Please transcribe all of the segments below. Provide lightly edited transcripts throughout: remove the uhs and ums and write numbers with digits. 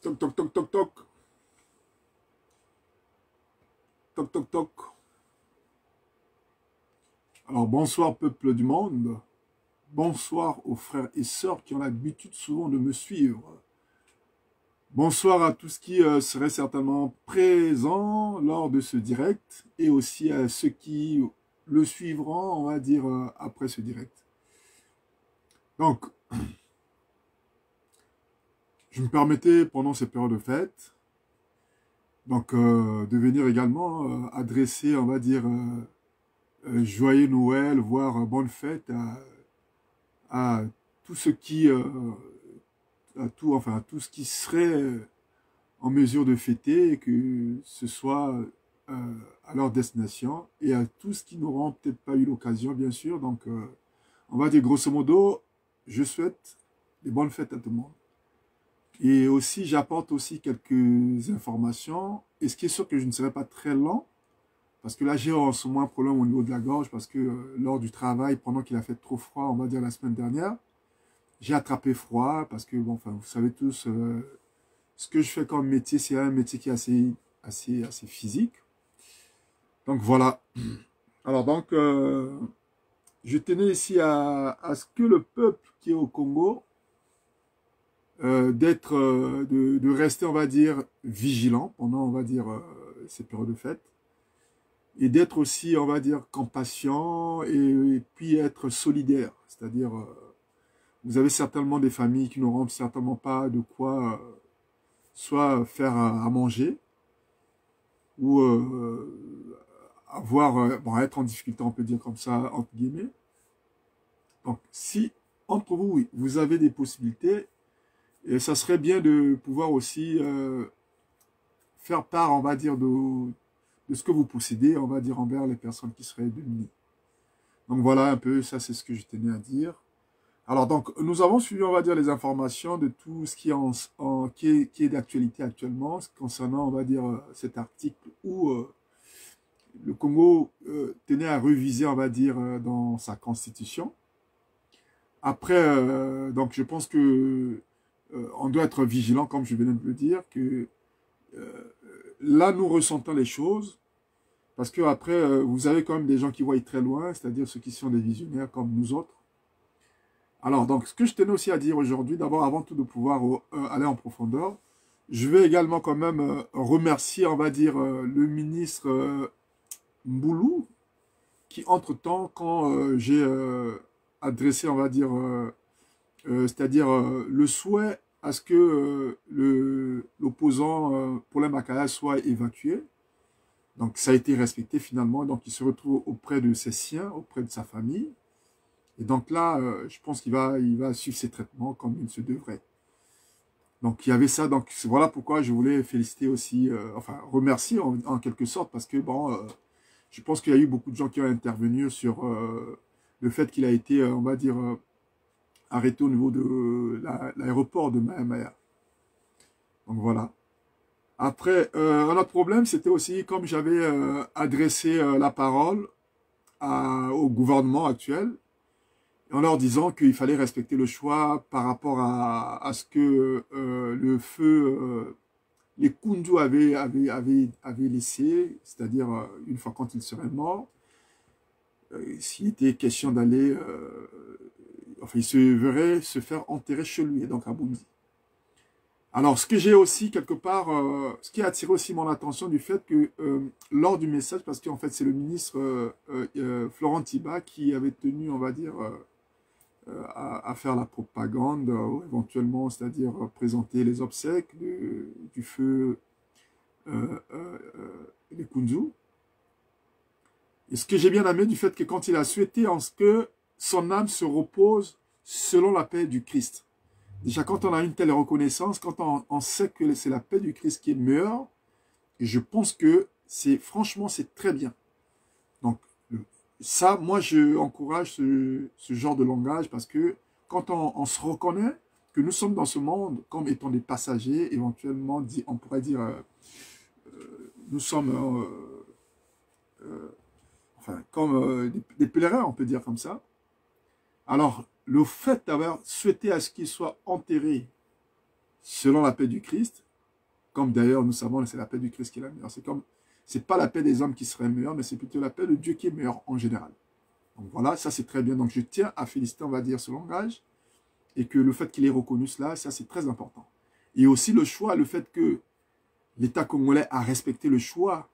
Toc, toc, toc, toc, toc. Toc, toc, toc. Alors, bonsoir, peuple du monde. Bonsoir aux frères et sœurs qui ont l'habitude souvent de me suivre. Bonsoir à tous qui seraient certainement présents lors de ce direct et aussi à ceux qui le suivront, on va dire, après ce direct. Donc, je me permettais pendant ces périodes de fête, donc de venir également adresser, on va dire, joyeux Noël, voire bonne fête à tout ce qui, à tout ce qui serait en mesure de fêter, que ce soit à leur destination, et à tous qui n'auront peut-être pas eu l'occasion, bien sûr. Donc, on va dire grosso modo, je souhaite des bonnes fêtes à tout le monde. Et aussi, j'apporte aussi quelques informations. Et ce qui est sûr que je ne serai pas très lent, parce que là, j'ai en ce moment un problème au niveau de la gorge, parce que lors du travail, pendant qu'il a fait trop froid, on va dire la semaine dernière, j'ai attrapé froid, parce que, bon, enfin, vous savez tous, ce que je fais comme métier, c'est un métier qui est assez physique. Donc, voilà. Alors, donc, je tenais ici à ce que le peuple qui est au Congo, de rester, on va dire, vigilant pendant, on va dire, ces périodes de fête. Et d'être aussi, on va dire, compatient et puis être solidaire. C'est-à-dire, vous avez certainement des familles qui n'auront certainement pas de quoi soit faire à manger ou bon, être en difficulté, on peut dire comme ça, entre guillemets. Donc, si entre vous, oui, vous avez des possibilités, et ça serait bien de pouvoir aussi faire part, on va dire, de ce que vous possédez, on va dire, envers les personnes qui seraient démunies. Donc voilà un peu, ça c'est ce que je tenais à dire. Alors donc, nous avons suivi, on va dire, les informations de tout ce qui est, qui est d'actualité actuellement, concernant, on va dire, cet article où le Congo tenait à réviser, on va dire, dans sa constitution. Après, donc je pense que on doit être vigilant, comme je venais de le dire, que là, nous ressentons les choses, parce que après, vous avez quand même des gens qui voient très loin, c'est-à-dire ceux qui sont des visionnaires comme nous autres. Alors, donc, ce que je tenais aussi à dire aujourd'hui, d'abord, avant tout de pouvoir aller en profondeur, je vais également quand même remercier, on va dire, le ministre Mboulou, qui, entre-temps, quand j'ai adressé, on va dire, c'est-à-dire le souhait à ce que l'opposant Paulin Makaya soit évacué. Donc ça a été respecté finalement, donc il se retrouve auprès de ses siens, auprès de sa famille. Et donc là, je pense qu'il va suivre ses traitements comme il se devrait. Donc il y avait ça, donc voilà pourquoi je voulais féliciter aussi, enfin remercier en quelque sorte, parce que bon, je pense qu'il y a eu beaucoup de gens qui ont intervenu sur le fait qu'il a été, on va dire, arrêté au niveau de l'aéroport de Mahemaya. Donc voilà. Après, un autre problème, c'était aussi, comme j'avais adressé la parole au gouvernement actuel, en leur disant qu'il fallait respecter le choix par rapport à ce que le feu, les Kundu avaient laissé, c'est-à-dire une fois quand il serait mort, s'il était question d'aller, enfin, il se verrait se faire enterrer chez lui, donc à Boumzi. Alors, ce que j'ai aussi, quelque part, ce qui a attiré aussi mon attention du fait que, lors du message, parce qu'en fait, c'est le ministre Florent Tiba qui avait tenu, on va dire, à faire la propagande, éventuellement, c'est-à-dire présenter les obsèques du feu les Kunzu. Et ce que j'ai bien aimé du fait que quand il a souhaité en ce que son âme se repose selon la paix du Christ. Déjà, quand on a une telle reconnaissance, quand on sait que c'est la paix du Christ qui est meilleure, et je pense que franchement, c'est très bien. Donc, ça, moi, je encourage ce genre de langage parce que quand on se reconnaît que nous sommes dans ce monde comme étant des passagers, éventuellement, on pourrait dire, nous sommes, enfin, comme des pèlerins, on peut dire comme ça. Alors, le fait d'avoir souhaité à ce qu'il soit enterré selon la paix du Christ, comme d'ailleurs nous savons, c'est la paix du Christ qui est la meilleure. C'est pas la paix des hommes qui serait meilleure, mais c'est plutôt la paix de Dieu qui est meilleure en général. Donc voilà, ça c'est très bien. Donc je tiens à féliciter, on va dire, ce langage, et que le fait qu'il ait reconnu cela, ça c'est très important. Et aussi le choix, le fait que l'État congolais a respecté le choix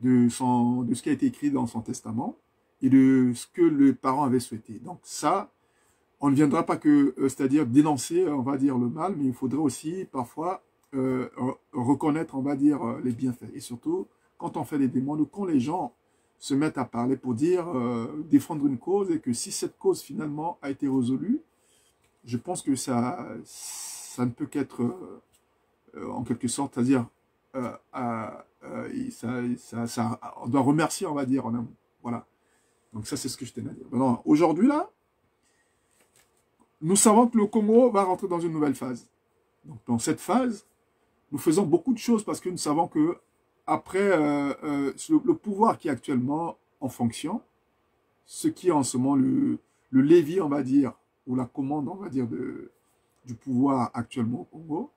de ce qui a été écrit dans son testament et de ce que les parents avaient souhaité. Donc ça, on ne viendra pas que, c'est-à-dire dénoncer, on va dire, le mal, mais il faudrait aussi parfois reconnaître, on va dire, les bienfaits. Et surtout, quand on fait des demandes ou quand les gens se mettent à parler pour dire, défendre une cause, et que si cette cause finalement a été résolue, je pense que ça ne peut qu'être, en quelque sorte, c'est-à-dire, on doit remercier, on va dire, en amont. Voilà. Donc ça, c'est ce que je tenais à dire. Aujourd'hui, là, nous savons que le Congo va rentrer dans une nouvelle phase. Donc dans cette phase, nous faisons beaucoup de choses parce que nous savons que après le pouvoir qui est actuellement en fonction, ce qui est en ce moment le levier, on va dire, ou la commande, on va dire, du pouvoir actuellement au Congo,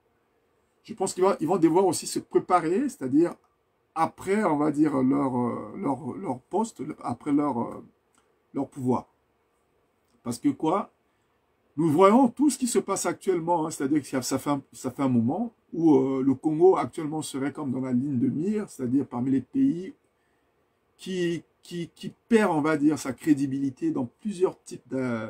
je pense qu'ils vont devoir aussi se préparer, c'est-à-dire après, on va dire, leur poste, après leur pouvoir. Parce que quoi? Nous voyons tout ce qui se passe actuellement, hein, c'est-à-dire que ça fait un moment où le Congo actuellement serait comme dans la ligne de mire, c'est-à-dire parmi les pays qui perd, on va dire, sa crédibilité dans plusieurs types de...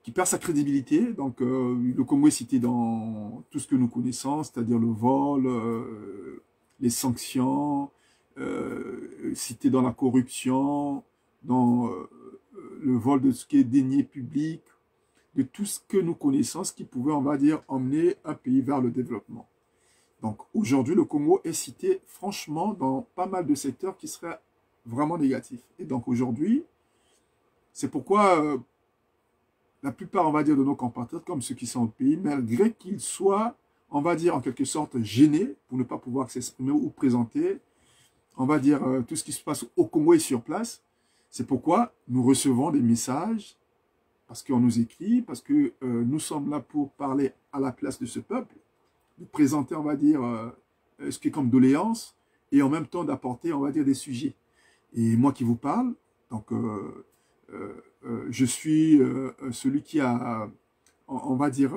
qui perd sa crédibilité. Donc, le Congo est cité dans tout ce que nous connaissons, c'est-à-dire le vol, les sanctions, cité dans la corruption, dans le vol de ce qui est deniers publics, de tout ce que nous connaissons, ce qui pouvait, on va dire, emmener un pays vers le développement. Donc, aujourd'hui, le Congo est cité, franchement, dans pas mal de secteurs qui seraient vraiment négatifs. Et donc, aujourd'hui, c'est pourquoi la plupart, on va dire, de nos compatriotes, comme ceux qui sont au pays, malgré qu'ils soient, on va dire, en quelque sorte, gênés pour ne pas pouvoir s'exprimer ou présenter, on va dire, tout ce qui se passe au Congo et sur place, c'est pourquoi nous recevons des messages, parce qu'on nous écrit, parce que nous sommes là pour parler à la place de ce peuple, de présenter, on va dire, ce qui est comme doléance, et en même temps d'apporter, on va dire, des sujets. Et moi qui vous parle, donc je suis celui qui a, on va dire,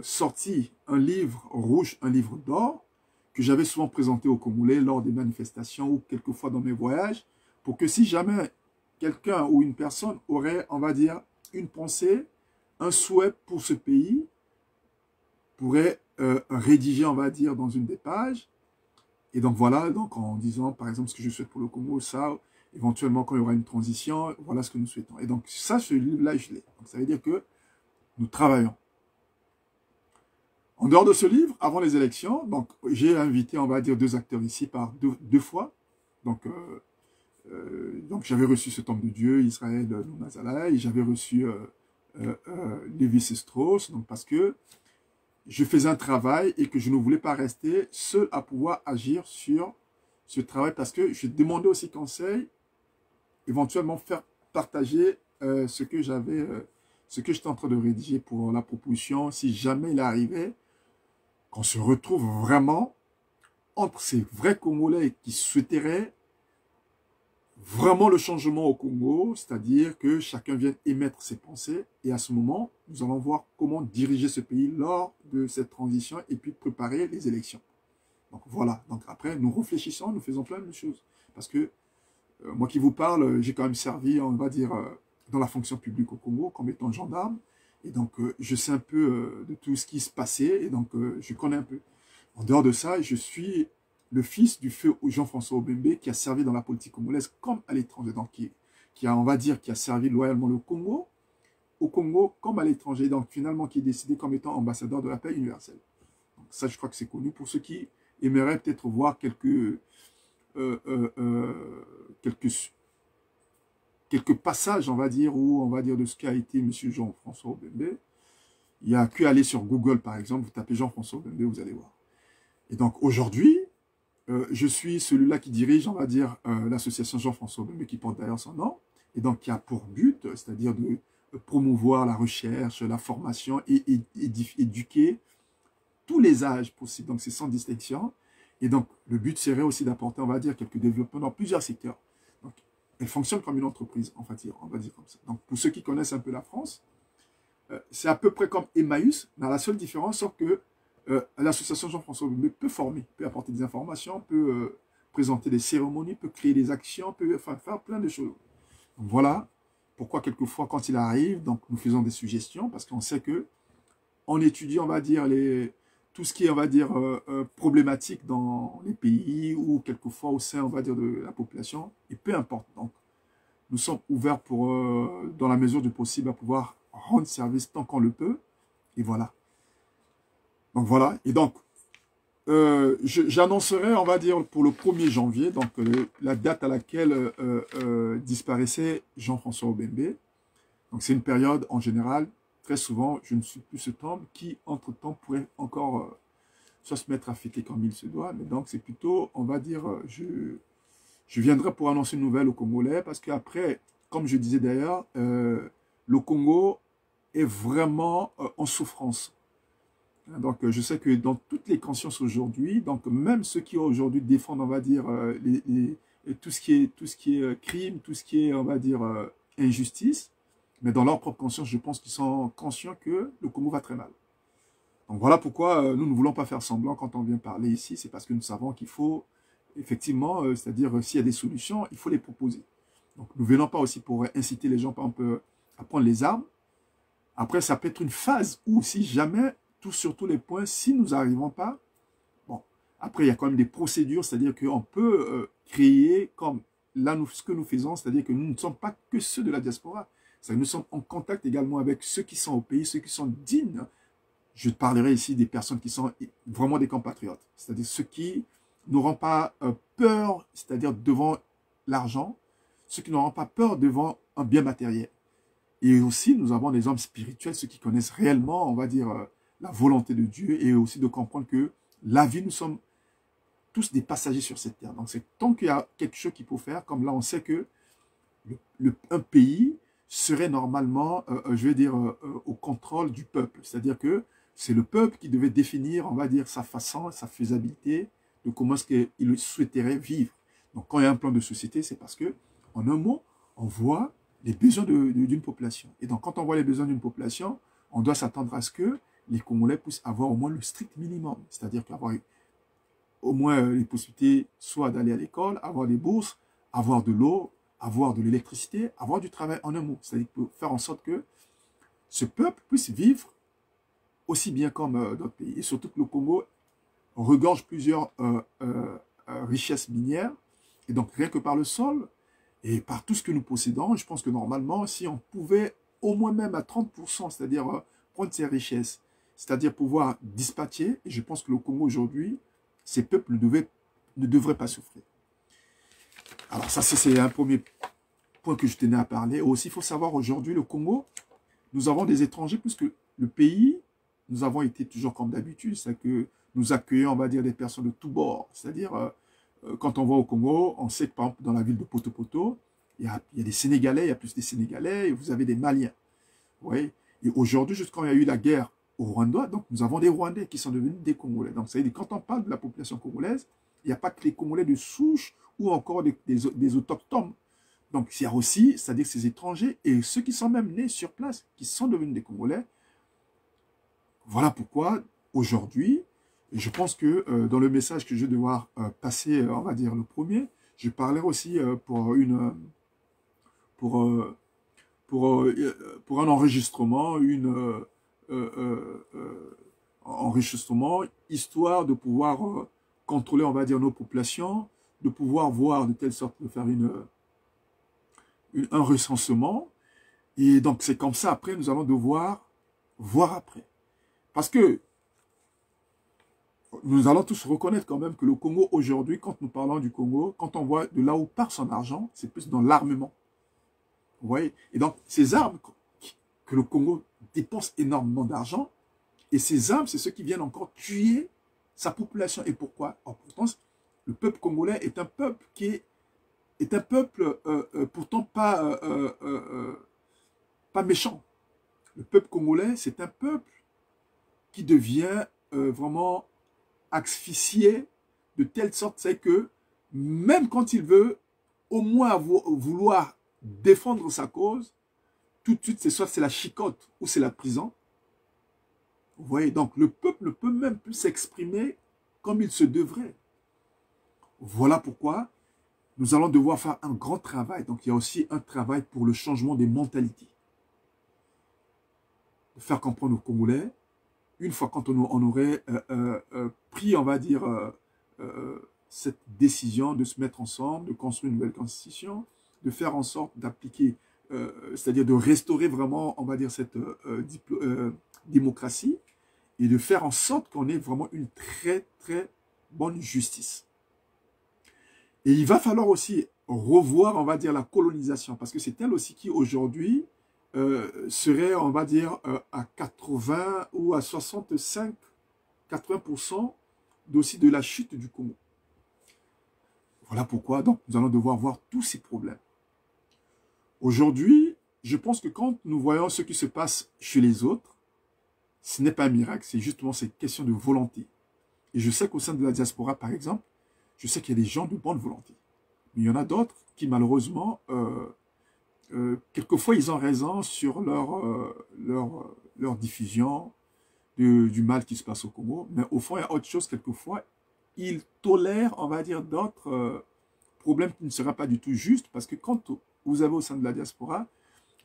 sorti un livre rouge, un livre d'or, que j'avais souvent présenté aux Congolais lors des manifestations ou quelquefois dans mes voyages, pour que si jamais quelqu'un ou une personne aurait, on va dire, une pensée, un souhait pour ce pays, pourrait rédiger, on va dire, dans une des pages. Et donc voilà, donc en disant, par exemple, ce que je souhaite pour le Congo, ça, éventuellement, quand il y aura une transition, voilà ce que nous souhaitons. Et donc ça, ce livre-là, je l'ai. Donc ça veut dire que nous travaillons. En dehors de ce livre, avant les élections, donc j'ai invité, on va dire, 2 acteurs ici par deux fois. Donc j'avais reçu cet homme de Dieu, Israël Noumazala, et j'avais reçu Lévis Strauss, donc parce que je faisais un travail et que je ne voulais pas rester seul à pouvoir agir sur ce travail, parce que je demandais aussi conseil, éventuellement faire partager ce que j'étais en train de rédiger pour la proposition, si jamais il arrivait qu'on se retrouve vraiment entre ces vrais Congolais qui souhaiteraient vraiment le changement au Congo, c'est-à-dire que chacun vient émettre ses pensées, et à ce moment, nous allons voir comment diriger ce pays lors de cette transition et puis préparer les élections. Donc voilà, donc après, nous réfléchissons, nous faisons plein de choses, parce que moi qui vous parle, j'ai quand même servi, on va dire, dans la fonction publique au Congo, comme étant gendarme, et donc je sais un peu de tout ce qui se passait, et donc je connais un peu. En dehors de ça, je suis le fils du feu Jean-François Obembe, qui a servi dans la politique congolaise comme à l'étranger, donc qui a, on va dire, qui a servi loyalement le Congo, au Congo comme à l'étranger, donc finalement qui est décidé comme étant ambassadeur de la paix universelle. Donc ça, je crois que c'est connu pour ceux qui aimeraient peut-être voir quelques passages, on va dire, de ce qu'a été M. Jean-François Obembe. Il n'y a qu'à aller sur Google, par exemple, vous tapez Jean-François Obembe, vous allez voir. Et donc aujourd'hui, je suis celui-là qui dirige, on va dire, l'association Jean-François Obembe, qui porte d'ailleurs son nom, et donc qui a pour but, c'est-à-dire de promouvoir la recherche, la formation et éduquer tous les âges possibles, donc c'est sans distinction. Et donc, le but serait aussi d'apporter, on va dire, quelques développements dans plusieurs secteurs. Donc, elle fonctionne comme une entreprise, on va dire comme ça. Donc, pour ceux qui connaissent un peu la France, c'est à peu près comme Emmaüs, mais la seule différence, c'est que l'association Jean-François Bembe peut former, peut apporter des informations, peut présenter des cérémonies, peut créer des actions, peut faire plein de choses. Donc, voilà pourquoi quelquefois, quand il arrive, donc nous faisons des suggestions, parce qu'on sait que en étudiant, on va dire, tout ce qui est, on va dire, problématique dans les pays ou quelquefois au sein, on va dire, de la population, et peu importe. Donc, nous sommes ouverts pour, dans la mesure du possible, à pouvoir rendre service tant qu'on le peut. Et voilà. Donc, voilà. Et donc, j'annoncerai, on va dire, pour le 1er janvier, donc la date à laquelle disparaissait Jean-François Obembe. Donc, c'est une période, en général, très souvent, je ne suis plus ce temps qui, entre-temps, pourrait encore soit se mettre à fêter comme il se doit. Mais donc, c'est plutôt, on va dire, je viendrai pour annoncer une nouvelle aux Congolais parce qu'après, comme je disais d'ailleurs, le Congo est vraiment en souffrance. Donc, je sais que dans toutes les consciences aujourd'hui, donc même ceux qui aujourd'hui défendent, on va dire, tout ce qui est crime, tout ce qui est, on va dire, injustice, mais dans leur propre conscience, je pense qu'ils sont conscients que le Congo va très mal. Donc voilà pourquoi nous ne voulons pas faire semblant quand on vient parler ici, c'est parce que nous savons qu'il faut, effectivement, c'est-à-dire s'il y a des solutions, il faut les proposer. Donc nous ne venons pas aussi pour inciter les gens, par exemple, à prendre les armes. Après, ça peut être une phase où si jamais, sur tous les points, si nous n'arrivons pas, bon, après il y a quand même des procédures, c'est-à-dire qu'on peut créer comme là, ce que nous faisons, c'est-à-dire que nous ne sommes pas que ceux de la diaspora. Nous sommes en contact également avec ceux qui sont au pays, ceux qui sont dignes. Je parlerai ici des personnes qui sont vraiment des compatriotes, c'est-à-dire ceux qui n'auront pas peur, c'est-à-dire devant l'argent, ceux qui n'auront pas peur devant un bien matériel. Et aussi, nous avons des hommes spirituels, ceux qui connaissent réellement, on va dire, la volonté de Dieu, et aussi de comprendre que la vie, nous sommes tous des passagers sur cette terre. Donc, c'est tant qu'il y a quelque chose qu'il faut faire, comme là, on sait que un pays serait normalement, je vais dire, au contrôle du peuple. C'est-à-dire que c'est le peuple qui devait définir, on va dire, sa façon, sa faisabilité, de comment est-ce qu'il souhaiterait vivre. Donc, quand il y a un plan de société, c'est parce que, en un mot, on voit les besoins d'une population. Et donc, quand on voit les besoins d'une population, on doit s'attendre à ce que les Congolais puissent avoir au moins le strict minimum. C'est-à-dire qu'avoir au moins les possibilités, soit d'aller à l'école, avoir des bourses, avoir de l'eau, avoir de l'électricité, avoir du travail en un mot. C'est-à-dire faire en sorte que ce peuple puisse vivre aussi bien comme d'autres pays. Et surtout que le Congo regorge plusieurs richesses minières. Et donc, rien que par le sol et par tout ce que nous possédons, je pense que normalement, si on pouvait au moins même à 30%, c'est-à-dire prendre ces richesses, c'est-à-dire pouvoir dispatcher, et je pense que le Congo aujourd'hui, ces peuples ne devraient pas souffrir. Alors ça, c'est un premier point que je tenais à parler. Aussi, il faut savoir aujourd'hui, le Congo, nous avons des étrangers, puisque le pays, nous avons été toujours comme d'habitude, c'est que nous accueillons, on va dire, des personnes de tous bords. C'est-à-dire, quand on va au Congo, on sait que, par exemple, dans la ville de Poto-Poto, il y a des Sénégalais, il y a plus des Sénégalais, et vous avez des Maliens. Vous voyez? Et aujourd'hui, juste quand il y a eu la guerre au Rwanda, donc nous avons des Rwandais qui sont devenus des Congolais. Donc, ça veut dire, quand on parle de la population congolaise, il n'y a pas que les Congolais de souche ou encore des autochtones. Donc, il y a aussi, c'est-à-dire ces étrangers et ceux qui sont même nés sur place, qui sont devenus des Congolais. Voilà pourquoi, aujourd'hui, je pense que dans le message que je vais devoir passer, on va dire le premier, je parlerai aussi pour un enregistrement, enregistrement, histoire de pouvoir contrôler, on va dire, nos populations, de pouvoir voir de telle sorte de faire un recensement. Et donc, c'est comme ça, après, nous allons devoir voir après. Parce que nous allons tous reconnaître quand même que le Congo, aujourd'hui, quand nous parlons du Congo, quand on voit de là où part son argent, c'est plus dans l'armement. Vous voyez? Et donc, ces armes que le Congo dépense énormément d'argent, et ces armes, c'est ceux qui viennent encore tuer sa population. Et pourquoi? En pourtant, le peuple congolais est un peuple qui est un peuple pourtant pas méchant. Le peuple congolais, c'est un peuple qui devient vraiment asphyxié de telle sorte, c'est que même quand il veut au moins vouloir défendre sa cause, tout de suite, c'est soit c'est la chicote ou c'est la prison. Vous voyez, donc le peuple ne peut même plus s'exprimer comme il se devrait. Voilà pourquoi nous allons devoir faire un grand travail. Donc il y a aussi un travail pour le changement des mentalités. De faire comprendre aux Congolais, une fois quand on aurait pris, on va dire, cette décision de se mettre ensemble, de construire une nouvelle constitution, de faire en sorte d'appliquer, c'est-à-dire de restaurer vraiment, on va dire, cette démocratie, et de faire en sorte qu'on ait vraiment une très, très bonne justice. Et il va falloir aussi revoir, on va dire, la colonisation, parce que c'est elle aussi qui, aujourd'hui, serait, on va dire, à 80 ou à 65, 80% aussi de la chute du Congo. Voilà pourquoi, donc, nous allons devoir voir tous ces problèmes. Aujourd'hui, je pense que quand nous voyons ce qui se passe chez les autres, ce n'est pas un miracle, c'est justement cette question de volonté. Et je sais qu'au sein de la diaspora, par exemple, je sais qu'il y a des gens de bonne volonté. Mais il y en a d'autres qui, malheureusement, quelquefois, ils ont raison sur leur diffusion du mal qui se passe au Congo. Mais au fond, il y a autre chose, quelquefois, ils tolèrent, on va dire, d'autres problèmes qui ne seraient pas du tout justes, parce que quand vous avez au sein de la diaspora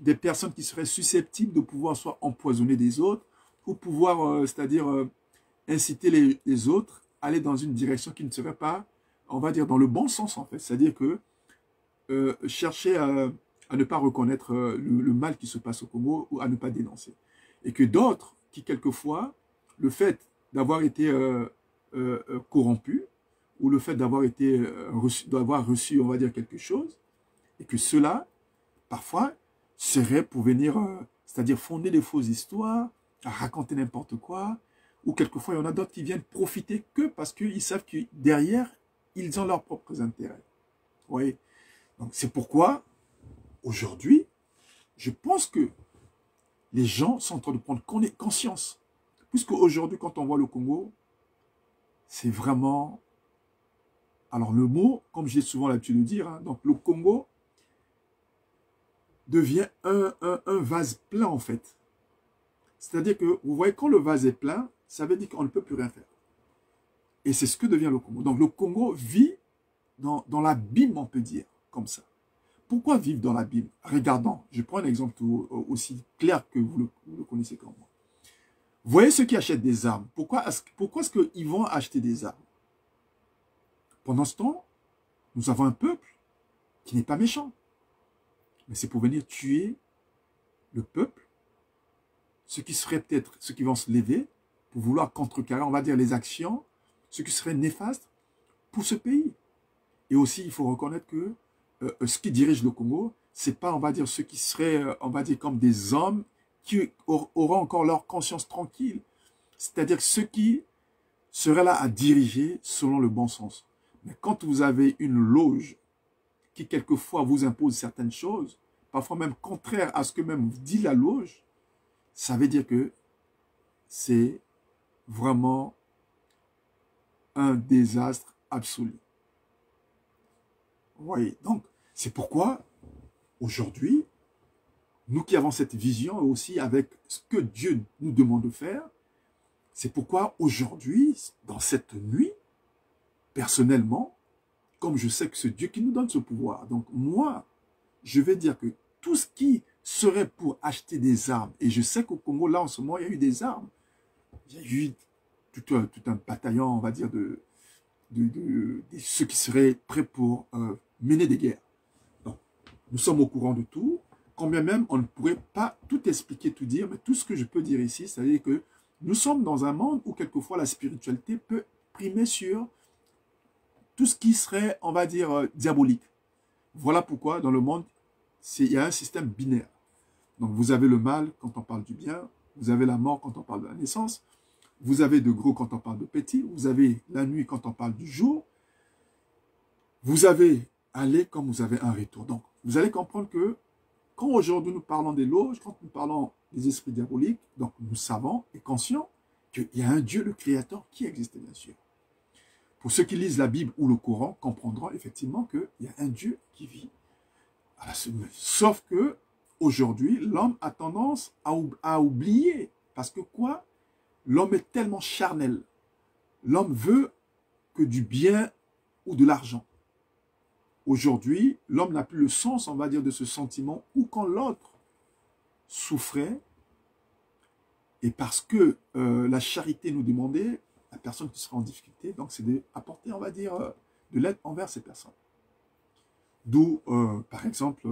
des personnes qui seraient susceptibles de pouvoir soit empoisonner des autres, ou pouvoir, c'est-à-dire inciter les autres à aller dans une direction qui ne serait pas, on va dire, dans le bon sens, en fait. C'est-à-dire que chercher à ne pas reconnaître le mal qui se passe au Congo ou à ne pas dénoncer. Et que d'autres, qui quelquefois, le fait d'avoir été corrompu, ou le fait d'avoir reçu, on va dire, quelque chose, et que cela, parfois, serait pour venir, c'est-à-dire fonder des fausses histoires, à raconter n'importe quoi, ou quelquefois, il y en a d'autres qui viennent profiter que parce qu'ils savent que derrière, ils ont leurs propres intérêts. Vous voyez? Donc, c'est pourquoi, aujourd'hui, je pense que les gens sont en train de prendre conscience. Puisque aujourd'hui, quand on voit le Congo, c'est vraiment... Alors, le mot, comme j'ai souvent l'habitude de dire, hein, donc le Congo devient un vase plein, en fait. C'est-à-dire que, vous voyez, quand le vase est plein, ça veut dire qu'on ne peut plus rien faire. Et c'est ce que devient le Congo. Donc, le Congo vit dans l'abîme, on peut dire, comme ça. Pourquoi vivre dans l'abîme? Regardons, je prends un exemple aussi clair que vous le connaissez comme moi. Vous voyez ceux qui achètent des armes. Pourquoi est-ce qu'ils vont acheter des armes? Pendant ce temps, nous avons un peuple qui n'est pas méchant. Mais c'est pour venir tuer le peuple, ceux qui seraient peut-être, ceux qui vont se lever pour vouloir contrecarrer, on va dire, les actions, ceux qui seraient néfastes pour ce pays. Et aussi, il faut reconnaître que ce qui dirige le Congo, c'est pas, on va dire, ceux qui seraient, on va dire, comme des hommes qui auront encore leur conscience tranquille. C'est-à-dire ceux qui seraient là à diriger selon le bon sens. Mais quand vous avez une loge qui quelquefois vous impose certaines choses, parfois même contraire à ce que même dit la loge, ça veut dire que c'est vraiment un désastre absolu. Vous voyez, donc, c'est pourquoi, aujourd'hui, nous qui avons cette vision aussi avec ce que Dieu nous demande de faire, c'est pourquoi aujourd'hui, dans cette nuit, personnellement, comme je sais que c'est Dieu qui nous donne ce pouvoir, donc moi, je vais dire que tout ce qui serait pour acheter des armes, et je sais qu'au Congo, là, en ce moment, il y a eu des armes. Il y a eu tout un bataillon, on va dire, de ceux qui seraient prêts pour mener des guerres. Donc, nous sommes au courant de tout, quand bien même on ne pourrait pas tout expliquer, tout dire, mais tout ce que je peux dire ici, c'est-à-dire que nous sommes dans un monde où quelquefois la spiritualité peut primer sur tout ce qui serait, on va dire, diabolique. Voilà pourquoi dans le monde, il y a un système binaire. Donc vous avez le mal quand on parle du bien, vous avez la mort quand on parle de la naissance, vous avez de gros quand on parle de petit, vous avez la nuit quand on parle du jour, vous avez aller comme vous avez un retour. Donc vous allez comprendre que quand aujourd'hui nous parlons des loges, quand nous parlons des esprits diaboliques, donc nous savons et conscients qu'il y a un Dieu, le Créateur, qui existe, bien sûr. Pour ceux qui lisent la Bible ou le Coran, comprendront effectivement qu'il y a un Dieu qui vit. Sauf que aujourd'hui, l'homme a tendance à oublier. Parce que quoi? L'homme est tellement charnel. L'homme veut que du bien ou de l'argent. Aujourd'hui, l'homme n'a plus le sens, on va dire, de ce sentiment où quand l'autre souffrait, et parce que la charité nous demandait, la personne qui sera en difficulté, donc c'est d'apporter, on va dire, de l'aide envers ces personnes. D'où, par exemple,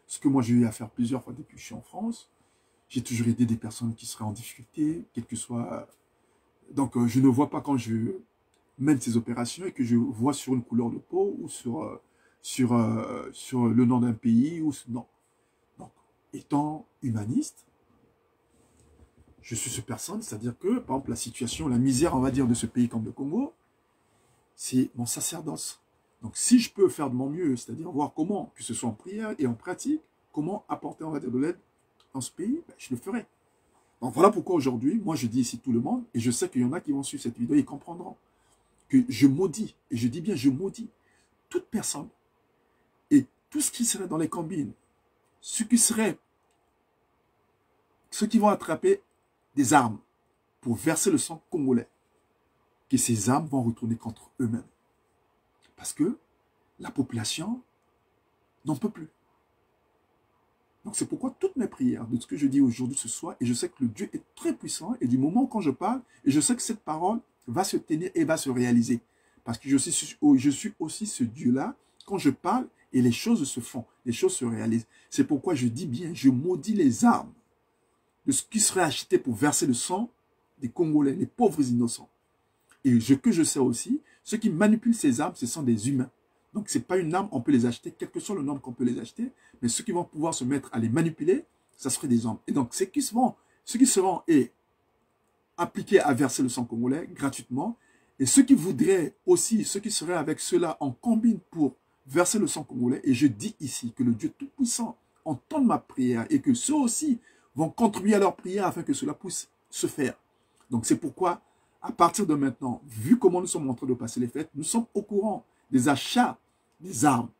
ce que moi j'ai eu à faire plusieurs fois depuis que je suis en France, j'ai toujours aidé des personnes qui seraient en difficulté, quel que soit... Donc, je ne vois pas quand je mène ces opérations et que je vois sur une couleur de peau ou sur le nom d'un pays. Ou non. Donc, étant humaniste, je suis cette personne, c'est-à-dire que, par exemple, la situation, la misère, on va dire, de ce pays comme le Congo, c'est mon sacerdoce. Donc, si je peux faire de mon mieux, c'est-à-dire voir comment, que ce soit en prière et en pratique, comment apporter, on va dire, de l'aide dans ce pays, ben, je le ferai. Donc, voilà pourquoi aujourd'hui, moi, je dis ici tout le monde, et je sais qu'il y en a qui vont suivre cette vidéo et comprendront que je maudis, et je dis bien je maudis, toute personne, et tout ce qui serait dans les combines, ceux qui vont attraper des armes pour verser le sang congolais, que ces armes vont retourner contre eux-mêmes. Parce que la population n'en peut plus. Donc c'est pourquoi toutes mes prières, de ce que je dis aujourd'hui, ce soir, et je sais que le Dieu est très puissant, et du moment quand je parle, et je sais que cette parole va se tenir et va se réaliser. Parce que je suis aussi ce Dieu-là, quand je parle, et les choses se font, les choses se réalisent. C'est pourquoi je dis bien, je maudis les armes de ce qui serait acheté pour verser le sang des Congolais, les pauvres innocents. Et ce que je sais aussi, ceux qui manipulent ces armes, ce sont des humains. Donc, ce n'est pas une arme, on peut les acheter, quel que soit le nombre qu'on peut les acheter, mais ceux qui vont pouvoir se mettre à les manipuler, ça serait des hommes. Et donc, ceux qui seront appliqués à verser le sang congolais gratuitement, et ceux qui voudraient aussi, ceux qui seraient avec ceux-là en combine pour verser le sang congolais, et je dis ici que le Dieu Tout-Puissant entende ma prière, et que ceux aussi vont contribuer à leur prière afin que cela puisse se faire. Donc, c'est pourquoi, à partir de maintenant, vu comment nous sommes en train de passer les fêtes, nous sommes au courant des achats des armes.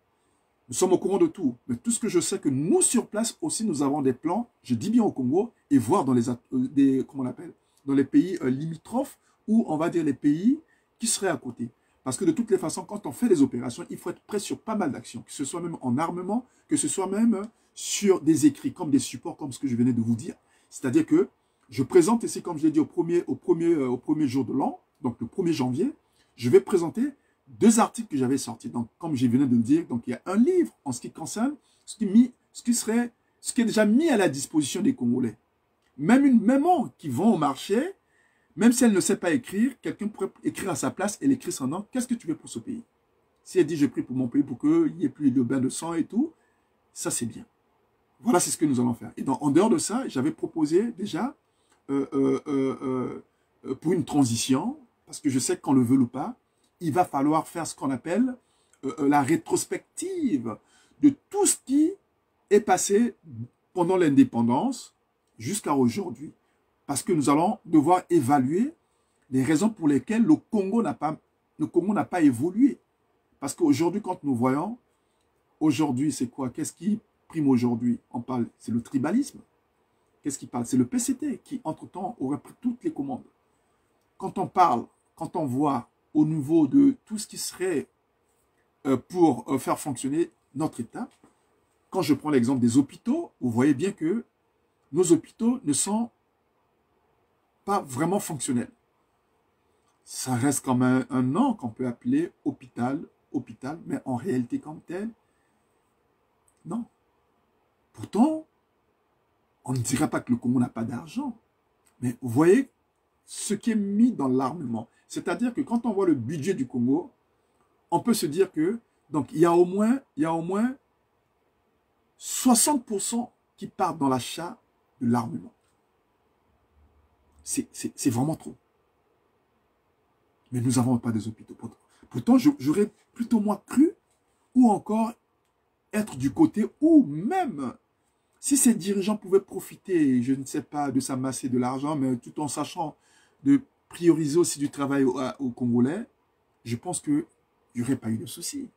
Nous sommes au courant de tout. Mais tout ce que je sais que nous, sur place aussi, nous avons des plans, je dis bien au Congo, et voir dans comment on appelle, dans les pays limitrophes, ou on va dire les pays qui seraient à côté. Parce que de toutes les façons, quand on fait des opérations, il faut être prêt sur pas mal d'actions, que ce soit même en armement, que ce soit même sur des écrits, comme des supports, comme ce que je venais de vous dire. C'est-à-dire que je présente ici, comme je l'ai dit, au premier jour de l'an, donc le 1er janvier, je vais présenter 2 articles que j'avais sortis. Donc, comme je venais de le dire, donc il y a un livre en ce qui concerne ce qui est déjà mis à la disposition des Congolais. Même une maman qui vend au marché, même si elle ne sait pas écrire, quelqu'un pourrait écrire à sa place et l'écrire son nom. Qu'est-ce que tu veux pour ce pays? Si elle dit, je prie pour mon pays pour qu'il n'y ait plus de bain de sang et tout, ça c'est bien. Voilà, c'est ce que nous allons faire. Et donc, en dehors de ça, j'avais proposé déjà, pour une transition, parce que je sais qu'on le veut ou pas, il va falloir faire ce qu'on appelle la rétrospective de tout ce qui est passé pendant l'indépendance jusqu'à aujourd'hui. Parce que nous allons devoir évaluer les raisons pour lesquelles le Congo n'a pas évolué. Parce qu'aujourd'hui, quand nous voyons, aujourd'hui, c'est quoi? Qu'est-ce qui prime aujourd'hui? On parle, c'est le tribalisme. Qu'est-ce qui parle? C'est le PCT qui, entre-temps, aurait pris toutes les commandes. Quand on parle, quand on voit au niveau de tout ce qui serait pour faire fonctionner notre État, quand je prends l'exemple des hôpitaux, vous voyez bien que nos hôpitaux ne sont pas vraiment fonctionnels. Ça reste comme un nom qu'on peut appeler hôpital, mais en réalité comme tel, non. Pourtant, on ne dira pas que le Congo n'a pas d'argent, mais vous voyez ce qui est mis dans l'armement. C'est-à-dire que quand on voit le budget du Congo, on peut se dire que donc il y a au moins 60% qui partent dans l'achat de l'armement. C'est vraiment trop. Mais nous n'avons pas des hôpitaux. Pourtant, j'aurais plutôt moins cru ou encore être du côté où même si ces dirigeants pouvaient profiter, je ne sais pas, de s'amasser de l'argent, mais tout en sachant de prioriser aussi du travail aux Congolais, je pense qu'il n'y aurait pas eu de souci.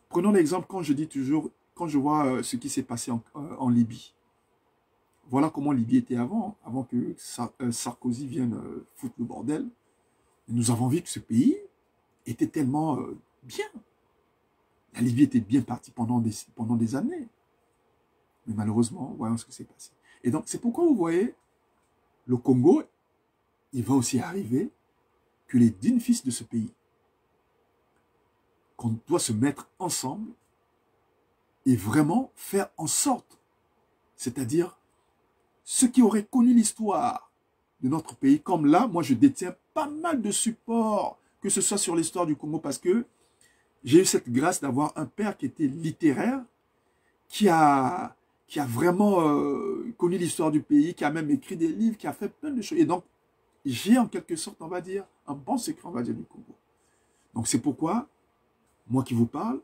Prenons l'exemple, quand je dis toujours, quand je vois ce qui s'est passé en Libye. Voilà comment Libye était avant que Sarkozy vienne foutre le bordel. Et nous avons vu que ce pays était tellement bien. La Libye était bien partie pendant des années. Mais malheureusement, voyons ce qui s'est passé. Et donc, c'est pourquoi vous voyez, le Congo, il va aussi arriver que les dignes fils de ce pays, qu'on doit se mettre ensemble et vraiment faire en sorte, c'est-à-dire ceux qui auraient connu l'histoire de notre pays, comme là, moi je détiens pas mal de supports, que ce soit sur l'histoire du Congo, parce que j'ai eu cette grâce d'avoir un père qui était littéraire, qui a vraiment connu l'histoire du pays, qui a même écrit des livres, qui a fait plein de choses. Et donc, j'ai en quelque sorte, on va dire, un bon secret, on va dire, du Congo. Donc c'est pourquoi, moi qui vous parle,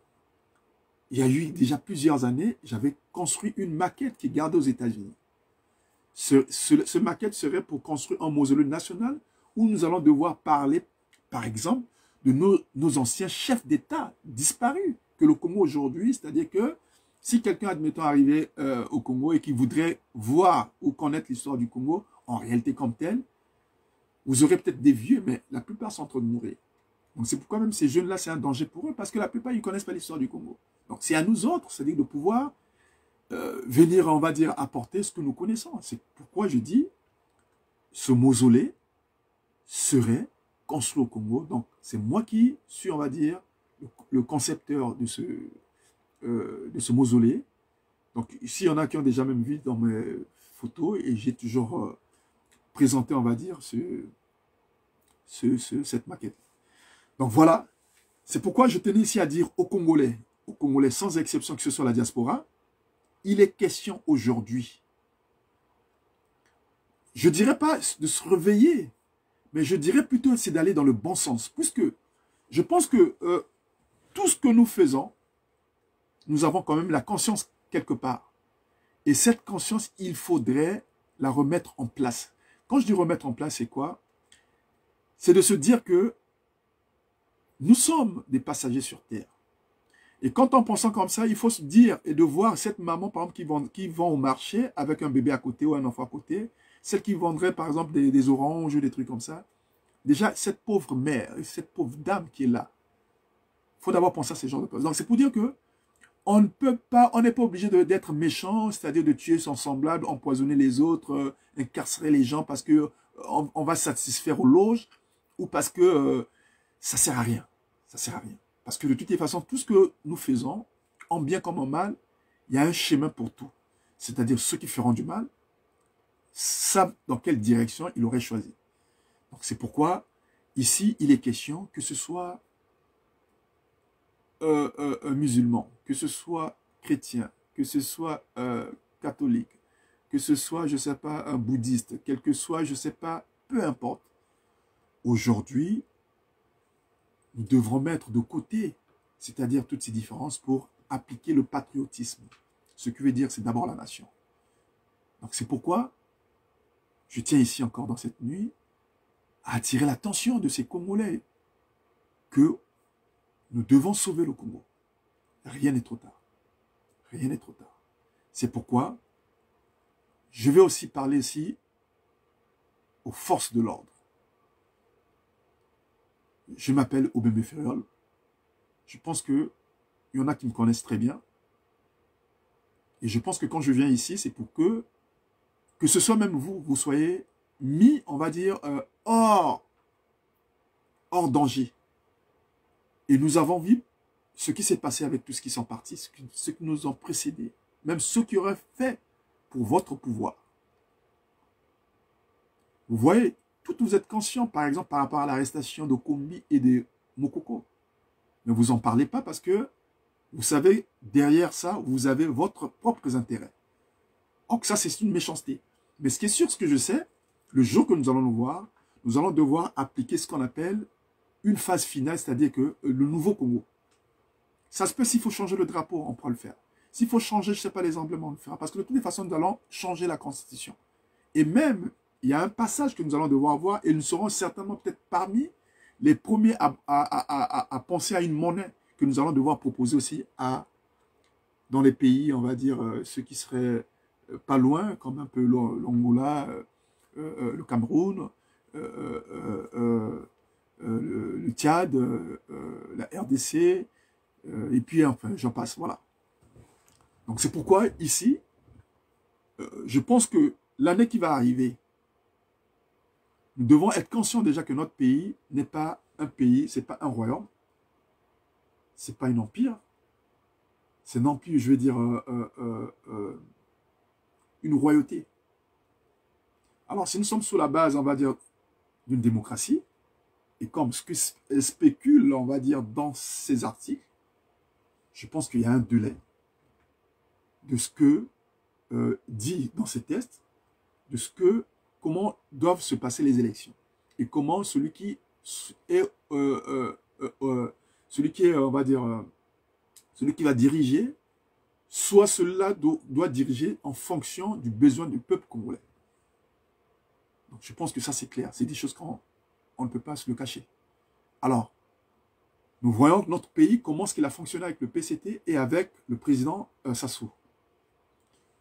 il y a eu déjà plusieurs années, j'avais construit une maquette qui est gardée aux États-Unis. Ce maquette serait pour construire un mausolée national où nous allons devoir parler, par exemple, de nos anciens chefs d'État disparus que le Congo aujourd'hui, c'est-à-dire que si quelqu'un, admettons, arrivait au Congo et qui voudrait voir ou connaître l'histoire du Congo, en réalité comme telle, vous aurez peut-être des vieux, mais la plupart sont en train de mourir. Donc c'est pourquoi même ces jeunes-là, c'est un danger pour eux, parce que la plupart, ils ne connaissent pas l'histoire du Congo. Donc c'est à nous autres, c'est-à-dire de pouvoir venir, on va dire, apporter ce que nous connaissons. C'est pourquoi je dis, ce mausolée serait construit au Congo. Donc c'est moi qui suis, on va dire, le concepteur de ce mausolée. Donc ici, il y en a qui ont déjà même vu dans mes photos, et j'ai toujours présenté, on va dire, cette maquette. Donc voilà, c'est pourquoi je tenais ici à dire aux Congolais sans exception que ce soit la diaspora, il est question aujourd'hui, je ne dirais pas de se réveiller, mais je dirais plutôt c'est d'aller dans le bon sens, puisque je pense que tout ce que nous faisons, nous avons quand même la conscience quelque part. Et cette conscience, il faudrait la remettre en place. Quand je dis remettre en place, c'est quoi? C'est de se dire que nous sommes des passagers sur Terre. Et quand en pensant comme ça, il faut se dire et de voir cette maman, par exemple, qui vend au marché avec un bébé à côté ou un enfant à côté, celle qui vendrait, par exemple, des oranges ou des trucs comme ça. Déjà, cette pauvre mère, cette pauvre dame qui est là, il faut d'abord penser à ces genres de choses. Donc, c'est pour dire que on ne peut pas, on n'est pas obligé d'être méchant, c'est-à-dire de tuer son semblable, empoisonner les autres, incarcérer les gens parce que on va satisfaire aux loges ou parce que ça sert à rien. Ça sert à rien. Parce que de toutes les façons, tout ce que nous faisons, en bien comme en mal, il y a un schéma pour tout. C'est-à-dire ceux qui feront du mal savent dans quelle direction ils auraient choisi. Donc c'est pourquoi, ici, il est question que ce soit un musulman, que ce soit chrétien, que ce soit catholique, que ce soit, je ne sais pas, un bouddhiste, quel que soit, je ne sais pas, peu importe. Aujourd'hui, nous devrons mettre de côté, c'est-à-dire toutes ces différences pour appliquer le patriotisme. Ce qui veut dire, c'est d'abord la nation. Donc c'est pourquoi je tiens ici encore dans cette nuit à attirer l'attention de ces Congolais que nous devons sauver le Congo. Rien n'est trop tard. Rien n'est trop tard. C'est pourquoi je vais aussi parler ici aux forces de l'ordre. Je m'appelle Obembe Ferriol. Je pense qu'il y en a qui me connaissent très bien. Et je pense que quand je viens ici, c'est pour que ce soit même vous soyez mis, on va dire, hors danger. Et nous avons vu ce qui s'est passé avec tous ceux qui sont partis, ceux qui nous ont précédés, même ceux qui auraient fait pour votre pouvoir. Vous voyez, vous êtes conscient, par exemple, par rapport à l'arrestation de Kombi et de Mokoko. Mais vous n'en parlez pas parce que, vous savez, derrière ça, vous avez votre propres intérêts. Donc ça, c'est une méchanceté. Mais ce qui est sûr, ce que je sais, le jour que nous allons nous voir, nous allons devoir appliquer ce qu'on appelle une phase finale, c'est-à-dire que le nouveau Congo. Ça se peut, s'il faut changer le drapeau, on pourra le faire. S'il faut changer, je ne sais pas, les emblèmes, on le fera. Parce que de toutes les façons, nous allons changer la Constitution. Et même, il y a un passage que nous allons devoir voir et nous serons certainement peut-être parmi les premiers à penser à une monnaie que nous allons devoir proposer aussi dans les pays, on va dire, ceux qui seraient pas loin, comme un peu l'Angola, le Cameroun, le Tchad, la RDC, et puis enfin, j'en passe, voilà. Donc c'est pourquoi ici, je pense que l'année qui va arriver, nous devons être conscients déjà que notre pays n'est pas un pays, c'est pas un royaume, c'est pas un empire, c'est non plus, je veux dire, une royauté. Alors, si nous sommes sous la base, on va dire, d'une démocratie, et comme ce que spécule, on va dire, dans ces articles, je pense qu'il y a un délai de ce que dit dans ces tests, de comment doivent se passer les élections, et comment celui qui est, on va dire, celui qui va diriger, soit celui-là doit diriger en fonction du besoin du peuple congolais. Donc je pense que ça c'est clair, c'est des choses qu'on ne peut pas se le cacher. Alors, nous voyons que notre pays, comment est-ce qu'il a fonctionné avec le PCT et avec le président Sassou.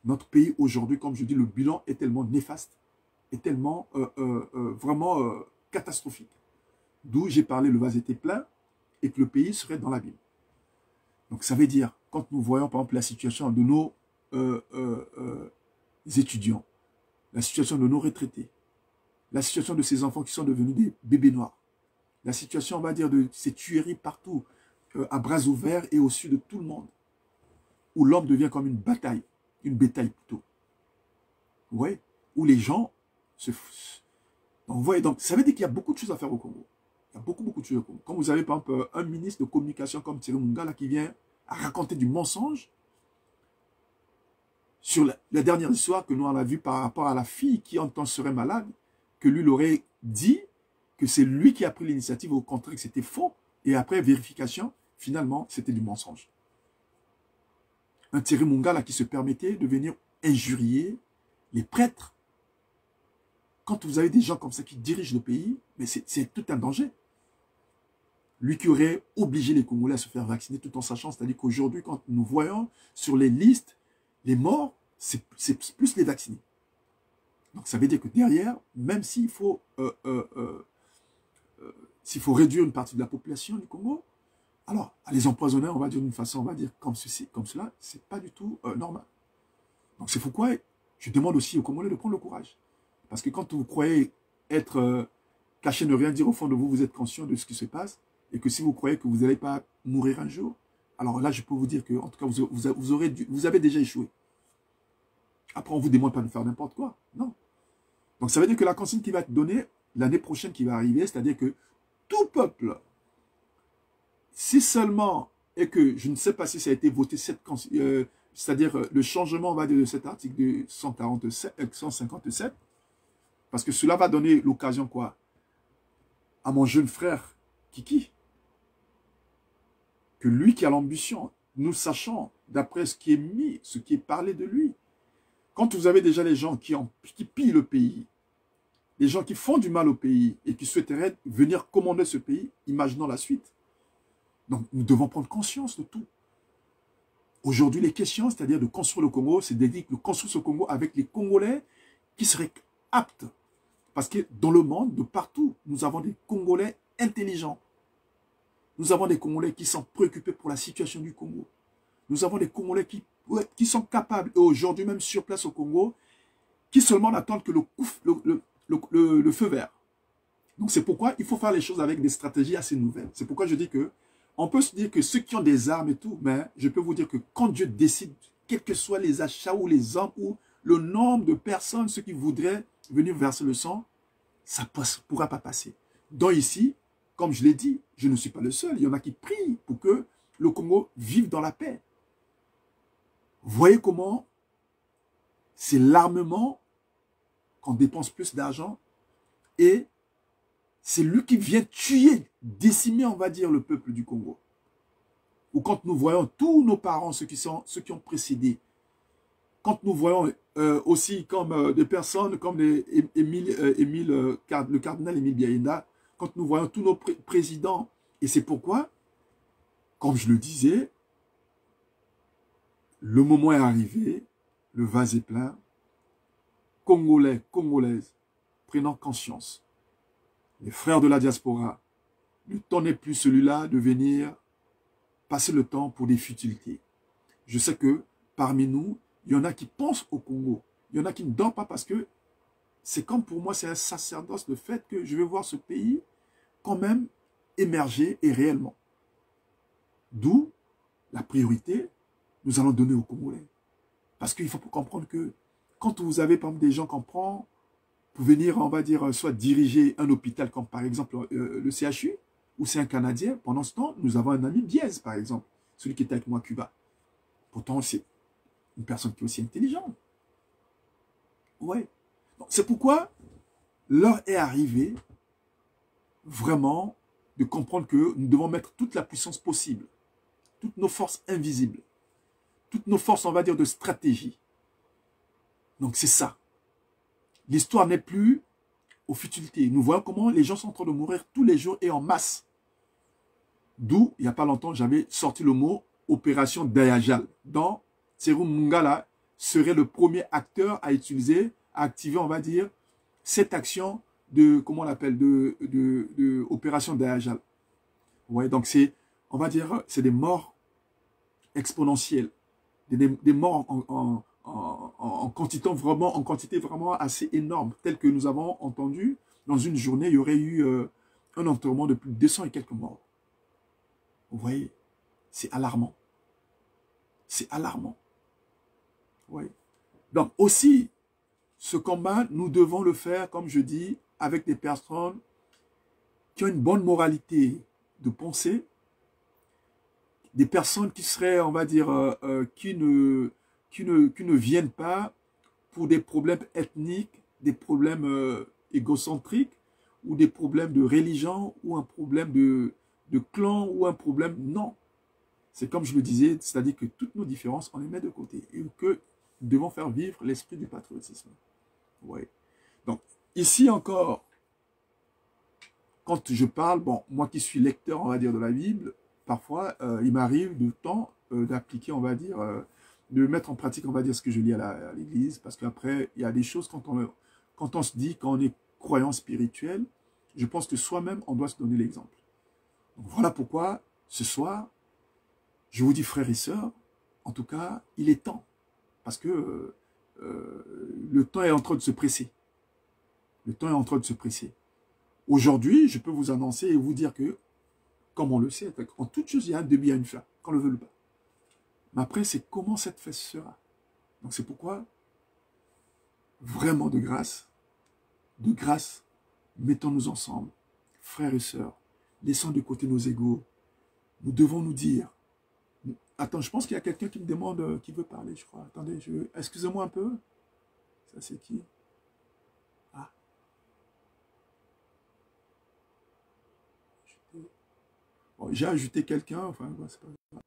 Notre pays aujourd'hui, comme je dis, le bilan est tellement néfaste, est tellement vraiment catastrophique. D'où j'ai parlé, le vase était plein et que le pays serait dans l'abîme. Donc ça veut dire, quand nous voyons par exemple la situation de nos étudiants, la situation de nos retraités, la situation de ces enfants qui sont devenus des bébés noirs, la situation, on va dire, de ces tueries partout, à bras ouverts et au-dessus de tout le monde, où l'homme devient comme une bétail plutôt. Vous voyez, où les gens se... Donc, vous voyez, donc ça veut dire qu'il y a beaucoup de choses à faire au Congo. Il y a beaucoup de choses au Congo. Quand vous avez par exemple un ministre de communication comme Thierry Mungala qui vient à raconter du mensonge sur la dernière histoire que nous on a vue par rapport à la fille qui en temps serait malade, que lui l'aurait dit que c'est lui qui a pris l'initiative, au contraire que c'était faux, et après vérification, finalement, c'était du mensonge. Un Thierry Mungala qui se permettait de venir injurier les prêtres. Quand vous avez des gens comme ça qui dirigent le pays, mais c'est tout un danger. Lui qui aurait obligé les Congolais à se faire vacciner tout en sachant, c'est-à-dire qu'aujourd'hui, quand nous voyons sur les listes, les morts, c'est plus les vaccinés. Donc ça veut dire que derrière, même s'il faut réduire une partie de la population du Congo, alors à les empoisonner, on va dire d'une façon, on va dire comme ceci, comme cela, c'est pas du tout normal. Donc c'est pourquoi je demande aussi aux Congolais de prendre le courage. Parce que quand vous croyez être caché, ne rien dire au fond de vous, vous êtes conscient de ce qui se passe, et que si vous croyez que vous n'allez pas mourir un jour, alors là je peux vous dire que, en tout cas, vous avez déjà échoué. Après, on ne vous demande pas de faire n'importe quoi. Non. Donc, ça veut dire que la consigne qui va être donnée l'année prochaine qui va arriver, c'est-à-dire que tout peuple, si seulement, et que je ne sais pas si ça a été voté, c'est-à-dire le changement, on va dire, de cet article de 157, parce que cela va donner l'occasion, quoi, à mon jeune frère, Kiki, que lui qui a l'ambition, nous sachons, d'après ce qui est mis, ce qui est parlé de lui, quand vous avez déjà les gens qui pillent le pays, les gens qui font du mal au pays et qui souhaiteraient venir commander ce pays, imaginons la suite. Donc, nous devons prendre conscience de tout. Aujourd'hui, les questions, c'est-à-dire de construire le Congo, c'est de construire ce Congo avec les Congolais qui seraient aptes. Parce que dans le monde, de partout, nous avons des Congolais intelligents. Nous avons des Congolais qui sont préoccupés pour la situation du Congo. Nous avons des Congolais qui sont capables, et aujourd'hui même sur place au Congo, qui seulement n'attendent que le feu vert. Donc c'est pourquoi il faut faire les choses avec des stratégies assez nouvelles. C'est pourquoi je dis que on peut se dire que ceux qui ont des armes et tout, mais je peux vous dire que quand Dieu décide, quels que soient les achats ou les armes ou le nombre de personnes, ceux qui voudraient venir verser le sang, ça ne pourra pas passer. Donc ici, comme je l'ai dit, je ne suis pas le seul. Il y en a qui prient pour que le Congo vive dans la paix. Vous voyez comment c'est l'armement qu'on dépense plus d'argent et c'est lui qui vient tuer, décimer, on va dire, le peuple du Congo. Ou quand nous voyons tous nos parents, ceux qui ont précédé, quand nous voyons aussi comme des personnes comme le cardinal Émile Biaïna, quand nous voyons tous nos présidents, et c'est pourquoi, comme je le disais, le moment est arrivé, le vase est plein, Congolais, Congolaises, prenant conscience, les frères de la diaspora, le temps n'est plus celui-là de venir passer le temps pour des futilités. Je sais que parmi nous, il y en a qui pensent au Congo. Il y en a qui ne dorment pas parce que c'est comme pour moi, c'est un sacerdoce le fait que je vais voir ce pays quand même émerger et réellement. D'où la priorité, nous allons donner aux Congolais. Parce qu'il faut comprendre que quand vous avez par exemple des gens qu'on prend pour venir, on va dire, soit diriger un hôpital comme par exemple le CHU, ou c'est un Canadien, pendant ce temps, nous avons un ami Diaz par exemple, celui qui était avec moi à Cuba. Pourtant, c'est une personne qui est aussi intelligente. Ouais. C'est pourquoi l'heure est arrivée vraiment de comprendre que nous devons mettre toute la puissance possible, toutes nos forces invisibles, toutes nos forces, on va dire, de stratégie. Donc c'est ça. L'histoire n'est plus aux futilités. Nous voyons comment les gens sont en train de mourir tous les jours et en masse. D'où, il n'y a pas longtemps, j'avais sorti le mot opération Dayajal. Dans Tserum Mungala serait le premier acteur à utiliser, à activer, on va dire, cette action de, comment on l'appelle, de opération Dayajal. Ouais, donc c'est, on va dire, c'est des morts exponentielles, des morts en quantité vraiment assez énorme, tel que nous avons entendu, dans une journée, il y aurait eu un enterrement de plus de 200 et quelques morts. Vous voyez, c'est alarmant. C'est alarmant. Oui. Donc aussi, ce combat, nous devons le faire, comme je dis, avec des personnes qui ont une bonne moralité de pensée, des personnes qui seraient, on va dire, qui ne viennent pas pour des problèmes ethniques, des problèmes égocentriques, ou des problèmes de religion, ou un problème de clan, ou un problème... Non. C'est comme je le disais, c'est-à-dire que toutes nos différences, on les met de côté. Et que nous devons faire vivre l'esprit du patriotisme. Ouais. Donc, ici encore, quand je parle, bon, moi qui suis lecteur, on va dire, de la Bible, parfois, il m'arrive de temps d'appliquer, on va dire, de mettre en pratique, on va dire, ce que je lis à l'église, parce qu'après, il y a des choses, quand on se dit, quand on est croyant spirituel, je pense que soi-même, on doit se donner l'exemple. Donc, voilà pourquoi, ce soir, je vous dis, frères et sœurs, en tout cas, il est temps, parce que le temps est en train de se presser. Le temps est en train de se presser. Aujourd'hui, je peux vous annoncer et vous dire que, comme on le sait, en toute chose, il y a un début, il y a une fin, qu'on le veut pas. Mais après, c'est comment cette fête sera. Donc c'est pourquoi, vraiment de grâce, mettons-nous ensemble, frères et sœurs, laissons de côté nos égos. Nous devons nous dire, attends, je pense qu'il y a quelqu'un qui me demande, qui veut parler, je crois. Attendez, excusez-moi un peu. Ça, c'est qui? Ah. Bon, j'ai ajouté quelqu'un, enfin, ouais, c'est pas grave.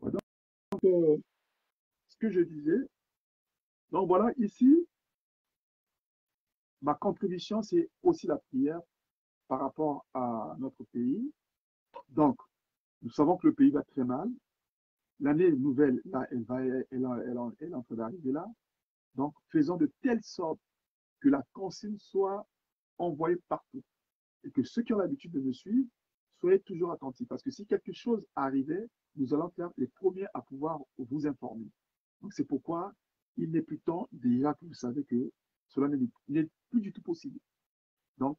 Ouais, donc, ce que je disais, donc voilà, ici, ma contribution, c'est aussi la prière par rapport à notre pays. Donc, nous savons que le pays va très mal. L'année nouvelle, là, elle est en train d'arriver là. Donc, faisons de telle sorte que la consigne soit envoyée partout. Et que ceux qui ont l'habitude de me suivre, soyez toujours attentifs. Parce que si quelque chose arrivait, nous allons être les premiers à pouvoir vous informer. Donc, c'est pourquoi il n'est plus temps, déjà que vous savez que cela n'est plus du tout possible. Donc,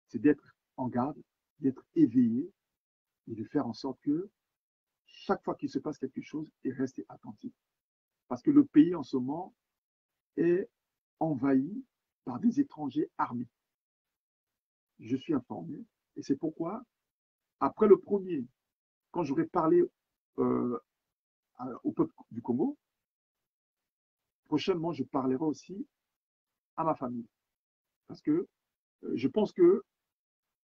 c'est d'être en garde, d'être éveillé et de faire en sorte que chaque fois qu'il se passe quelque chose, et rester attentif. Parce que le pays en ce moment est envahi par des étrangers armés. Je suis informé. Et c'est pourquoi, après le premier, quand j'aurai parlé euh, au peuple du Congo, prochainement, je parlerai aussi à ma famille. Parce que je pense que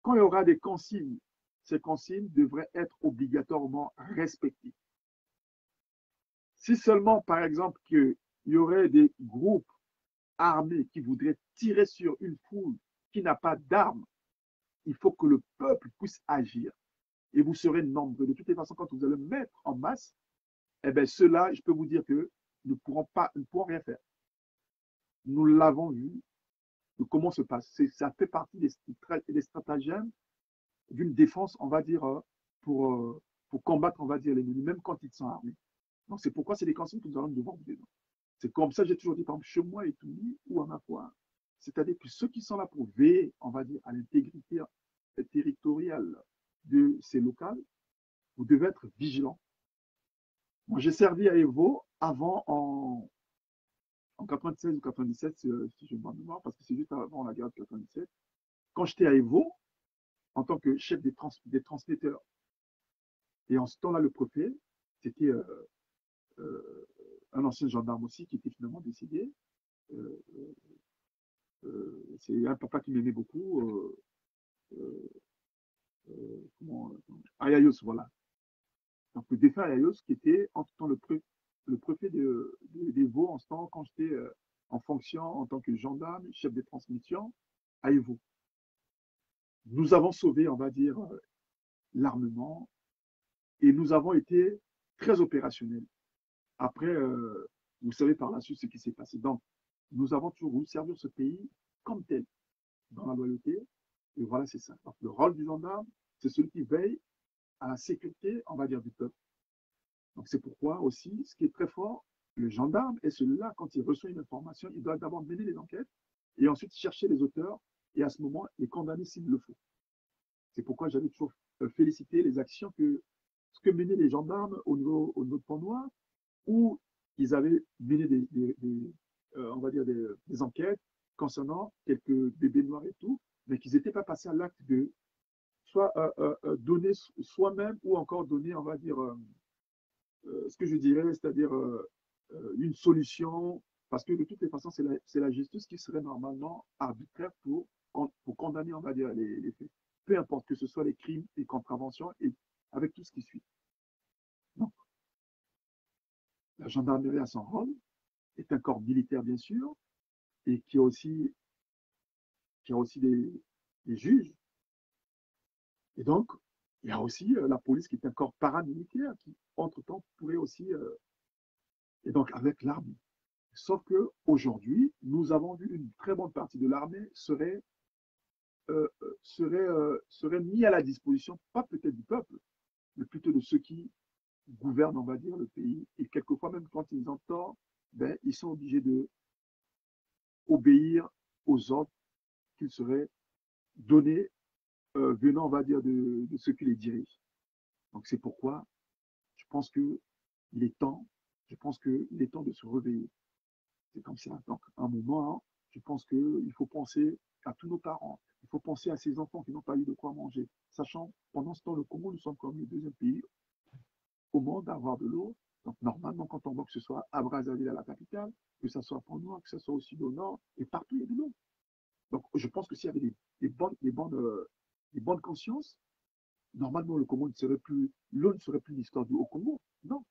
quand il y aura des consignes, ces consignes devraient être obligatoirement respectées. Si seulement, par exemple, qu'il il y aurait des groupes armés qui voudraient tirer sur une foule qui n'a pas d'armes, il faut que le peuple puisse agir. Et vous serez nombreux. De toutes les façons, quand vous allez mettre en masse, eh bien, ceux-là, je peux vous dire que ne pourront rien faire. Nous l'avons vu, de comment se passe. Ça fait partie des stratagèmes d'une défense, on va dire, pour combattre, on va dire, l'ennemi, même quand ils sont armés. Donc, c'est pourquoi c'est des consignes que nous allons devoir vous donner. C'est comme ça, j'ai toujours dit, par exemple, chez moi et tout, ou à ma foi. C'est-à-dire que ceux qui sont là pour veiller, on va dire, à l'intégrité territoriale de ces locales, vous devez être vigilants. Moi, j'ai servi à Evo avant en 96 ou 97, si je me souviens, parce que c'est juste avant la guerre de 97. Quand j'étais à Evo, en tant que chef des transmetteurs, et en ce temps-là, le préfet, c'était un ancien gendarme aussi qui était finalement décédé. Euh, c'est un papa qui m'aimait beaucoup. Ayayos, voilà. Donc le défunt Ayayos, qui était en tout temps le préfet des Vaux en ce temps, quand j'étais en fonction en tant que gendarme, chef de transmission à Evo. Nous avons sauvé, on va dire, l'armement et nous avons été très opérationnels. Après, vous savez par la suite ce qui s'est passé. Donc, nous avons toujours voulu servir ce pays comme tel, dans la loyauté. Et voilà, c'est ça. Donc, le rôle du gendarme, c'est celui qui veille à la sécurité, on va dire, du peuple. Donc, c'est pourquoi aussi, ce qui est très fort, le gendarme est celui-là, quand il reçoit une information, il doit d'abord mener les enquêtes et ensuite chercher les auteurs et à ce moment, les condamner s'il le faut. C'est pourquoi j'avais toujours félicité les actions ce que menaient les gendarmes au niveau de Pont-Noir, où ils avaient mené on va dire des enquêtes concernant quelques bébés noirs et tout, mais qu'ils n'étaient pas passés à l'acte de soit donner soi-même ou encore donner, on va dire, ce que je dirais, c'est-à-dire une solution, parce que de toutes les façons, c'est la justice qui serait normalement arbitraire pour condamner, on va dire, les faits. Peu importe que ce soit les crimes, les contraventions, et avec tout ce qui suit. Donc, la gendarmerie a son rôle, est un corps militaire, bien sûr, et qui a aussi des juges. Et donc, il y a aussi la police qui est un corps paramilitaire qui, entre-temps, pourrait aussi, et donc avec l'armée. Sauf qu'aujourd'hui, nous avons vu une très bonne partie de l'armée serait mis à la disposition, pas peut-être du peuple, mais plutôt de ceux qui gouvernent, on va dire, le pays. Et quelquefois, même quand ils entendent, ben, ils sont obligés de obéir aux ordres qu'ils seraient donnés venant, on va dire, de ceux qui les dirigent. Donc c'est pourquoi je pense qu'il est temps, je pense qu'il est temps de se réveiller. C'est comme ça. Donc à un moment, je pense qu'il faut penser à tous nos parents. Il faut penser à ces enfants qui n'ont pas eu de quoi manger. Sachant, pendant ce temps, le Congo, nous sommes comme le deuxième pays au monde à avoir de l'eau. Donc normalement, quand on voit que ce soit à Brazzaville, à la capitale, que ce soit à Pont-Noir, que ce soit au sud, au nord, et partout, il y a de l'eau. Donc je pense que s'il y avait des bonnes consciences, normalement, le Congo ne serait plus, l'eau ne serait plus l'histoire du Haut-Congo. Non.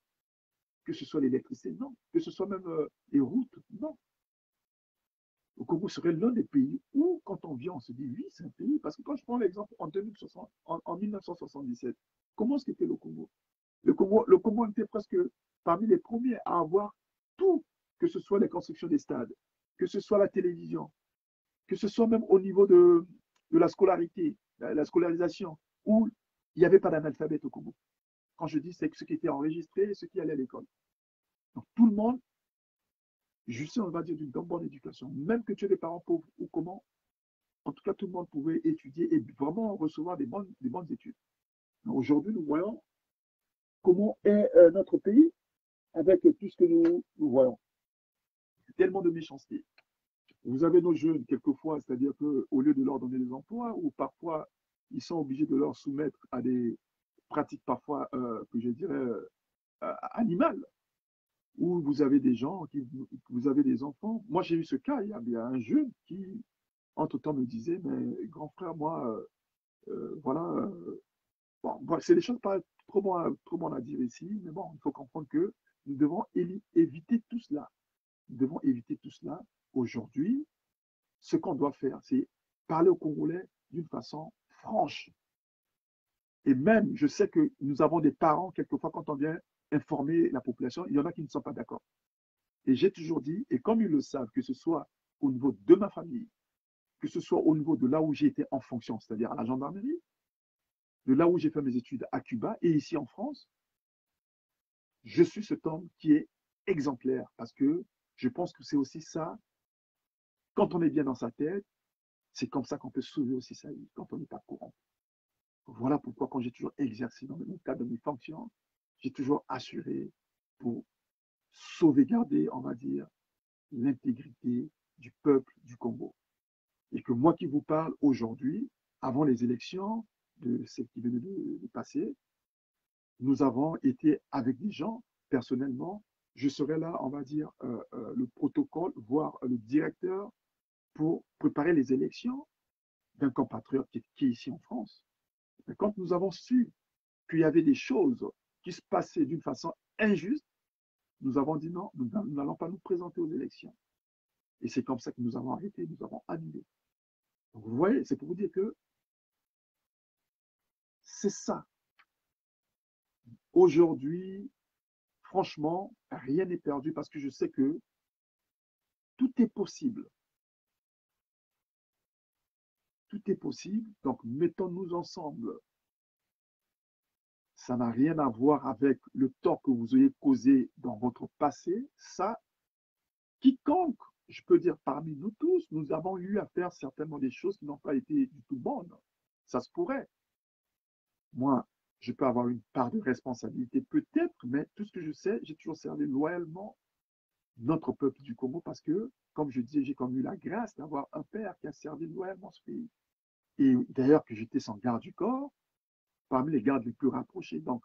Que ce soit l'électricité, non. Que ce soit même les routes, non. Le Congo serait l'un des pays où, quand on vient, on se dit, oui, c'est un pays. Parce que quand je prends l'exemple en 1977, comment est-ce qu'était le Congo? Le Congo était presque parmi les premiers à avoir tout, que ce soit les constructions des stades, que ce soit la télévision, que ce soit même au niveau de la scolarité, la scolarisation, où il n'y avait pas d'analphabète au Congo. Quand je dis, c'est ceux qui étaient enregistrés et ceux qui allaient à l'école. Donc tout le monde, je sais, on va dire, d'une bonne éducation. Même que tu aies des parents pauvres ou comment, en tout cas, tout le monde pouvait étudier et vraiment recevoir des bonnes études. Aujourd'hui, nous voyons comment est notre pays avec tout ce que nous voyons. Tellement de méchanceté. Vous avez nos jeunes, quelquefois, c'est-à-dire qu'au lieu de leur donner des emplois, ou parfois, ils sont obligés de leur soumettre à des pratiques parfois, que je dirais, animales, où vous avez des gens, vous avez des enfants. Moi, j'ai eu ce cas, il y a un jeune qui, entre-temps, me disait, mais grand frère, moi, voilà, bon, c'est des choses pas trop bon à dire ici, mais bon, il faut comprendre que nous devons éviter tout cela. Nous devons éviter tout cela. Aujourd'hui, ce qu'on doit faire, c'est parler aux Congolais d'une façon franche. Et même, je sais que nous avons des parents, quelquefois, quand on vient informer la population, il y en a qui ne sont pas d'accord. Et j'ai toujours dit, et comme ils le savent, que ce soit au niveau de ma famille, que ce soit au niveau de là où j'ai été en fonction, c'est-à-dire à la gendarmerie, de là où j'ai fait mes études à Cuba et ici en France, je suis cet homme qui est exemplaire parce que je pense que c'est aussi ça, quand on est bien dans sa tête, c'est comme ça qu'on peut sauver aussi sa vie, quand on n'est pas courant. Voilà pourquoi quand j'ai toujours exercé dans le cadre de mes fonctions, j'ai toujours assuré pour sauvegarder, on va dire, l'intégrité du peuple du Congo. Et que moi qui vous parle aujourd'hui, avant les élections de celles qui venaient de passer, nous avons été avec des gens, personnellement, je serai là, on va dire, le protocole, voire le directeur pour préparer les élections d'un compatriote qui est ici en France. Mais quand nous avons su qu'il y avait des choses qui se passaient d'une façon injuste, nous avons dit non, nous n'allons pas nous présenter aux élections. Et c'est comme ça que nous avons arrêté, nous avons annulé. Donc vous voyez, c'est pour vous dire que c'est ça. Aujourd'hui, franchement, rien n'est perdu parce que je sais que tout est possible. Tout est possible. Donc, mettons-nous ensemble. Ça n'a rien à voir avec le tort que vous ayez causé dans votre passé. Ça, quiconque, je peux dire parmi nous tous, nous avons eu à faire certainement des choses qui n'ont pas été du tout bonnes. Ça se pourrait. Moi, je peux avoir une part de responsabilité peut-être, mais tout ce que je sais, j'ai toujours servi loyalement notre peuple du Congo parce que, comme je disais, j'ai comme eu la grâce d'avoir un père qui a servi loyalement ce pays. Et d'ailleurs que j'étais son garde du corps, parmi les gardes les plus rapprochés. Donc,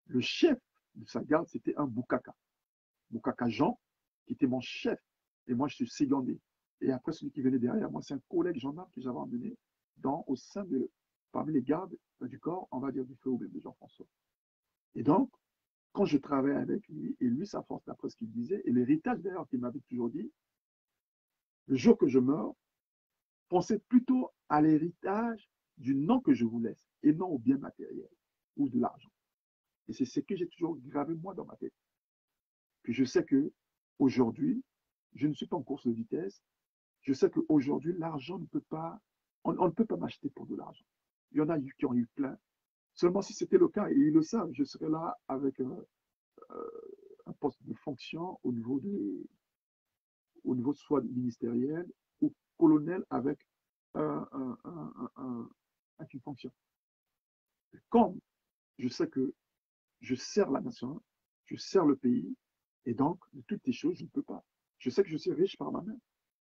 le chef de sa garde, c'était un Boukaka. Boukaka Jean, qui était mon chef. Et moi, je suis secondé. Et après, celui qui venait derrière moi, c'est un collègue gendarme que j'avais emmené au sein parmi les gardes du corps, on va dire, du feu au de Jean-François. Et donc, quand je travaillais avec lui, et lui, sa force, d'après ce qu'il disait, et l'héritage d'ailleurs qu'il m'avait toujours dit, le jour que je meurs, pensez plutôt à l'héritage du nom que je vous laisse, et non au bien matériel ou de l'argent. Et c'est ce que j'ai toujours gravé moi dans ma tête. Que je sais que aujourd'hui, je ne suis pas en course de vitesse. Je sais qu'aujourd'hui, l'argent ne peut pas, on ne peut pas m'acheter pour de l'argent. Il y en a eu qui ont eu plein. Seulement si c'était le cas, et ils le savent, je serais là avec un poste de fonction au niveau soit ministériel ou colonel avec, avec une fonction. Comme je sais que je sers la nation, je sers le pays, et donc, de toutes les choses, je ne peux pas. Je sais que je suis riche par ma main.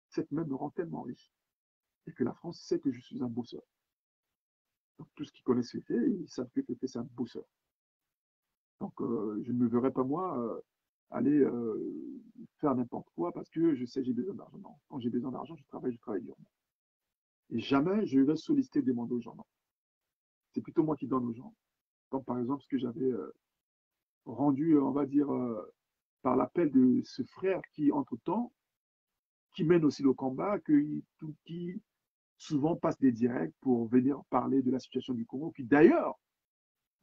Cette main me rend tellement riche. Et que la France sait que je suis un bosseur. Donc, tous qui connaissent Féfé, ils savent que Féfé, c'est un bosseur. Donc, je ne me verrai pas, moi, aller faire n'importe quoi parce que je sais que j'ai besoin d'argent. Non. Quand j'ai besoin d'argent, je travaille durement. Et jamais je vais solliciter, demander aux gens. Non. C'est plutôt moi qui donne aux gens. Comme par exemple ce que j'avais rendu, on va dire, par l'appel de ce frère qui, entre-temps, qui mène aussi le combat, qui souvent passe des directs pour venir parler de la situation du Congo. Puis d'ailleurs,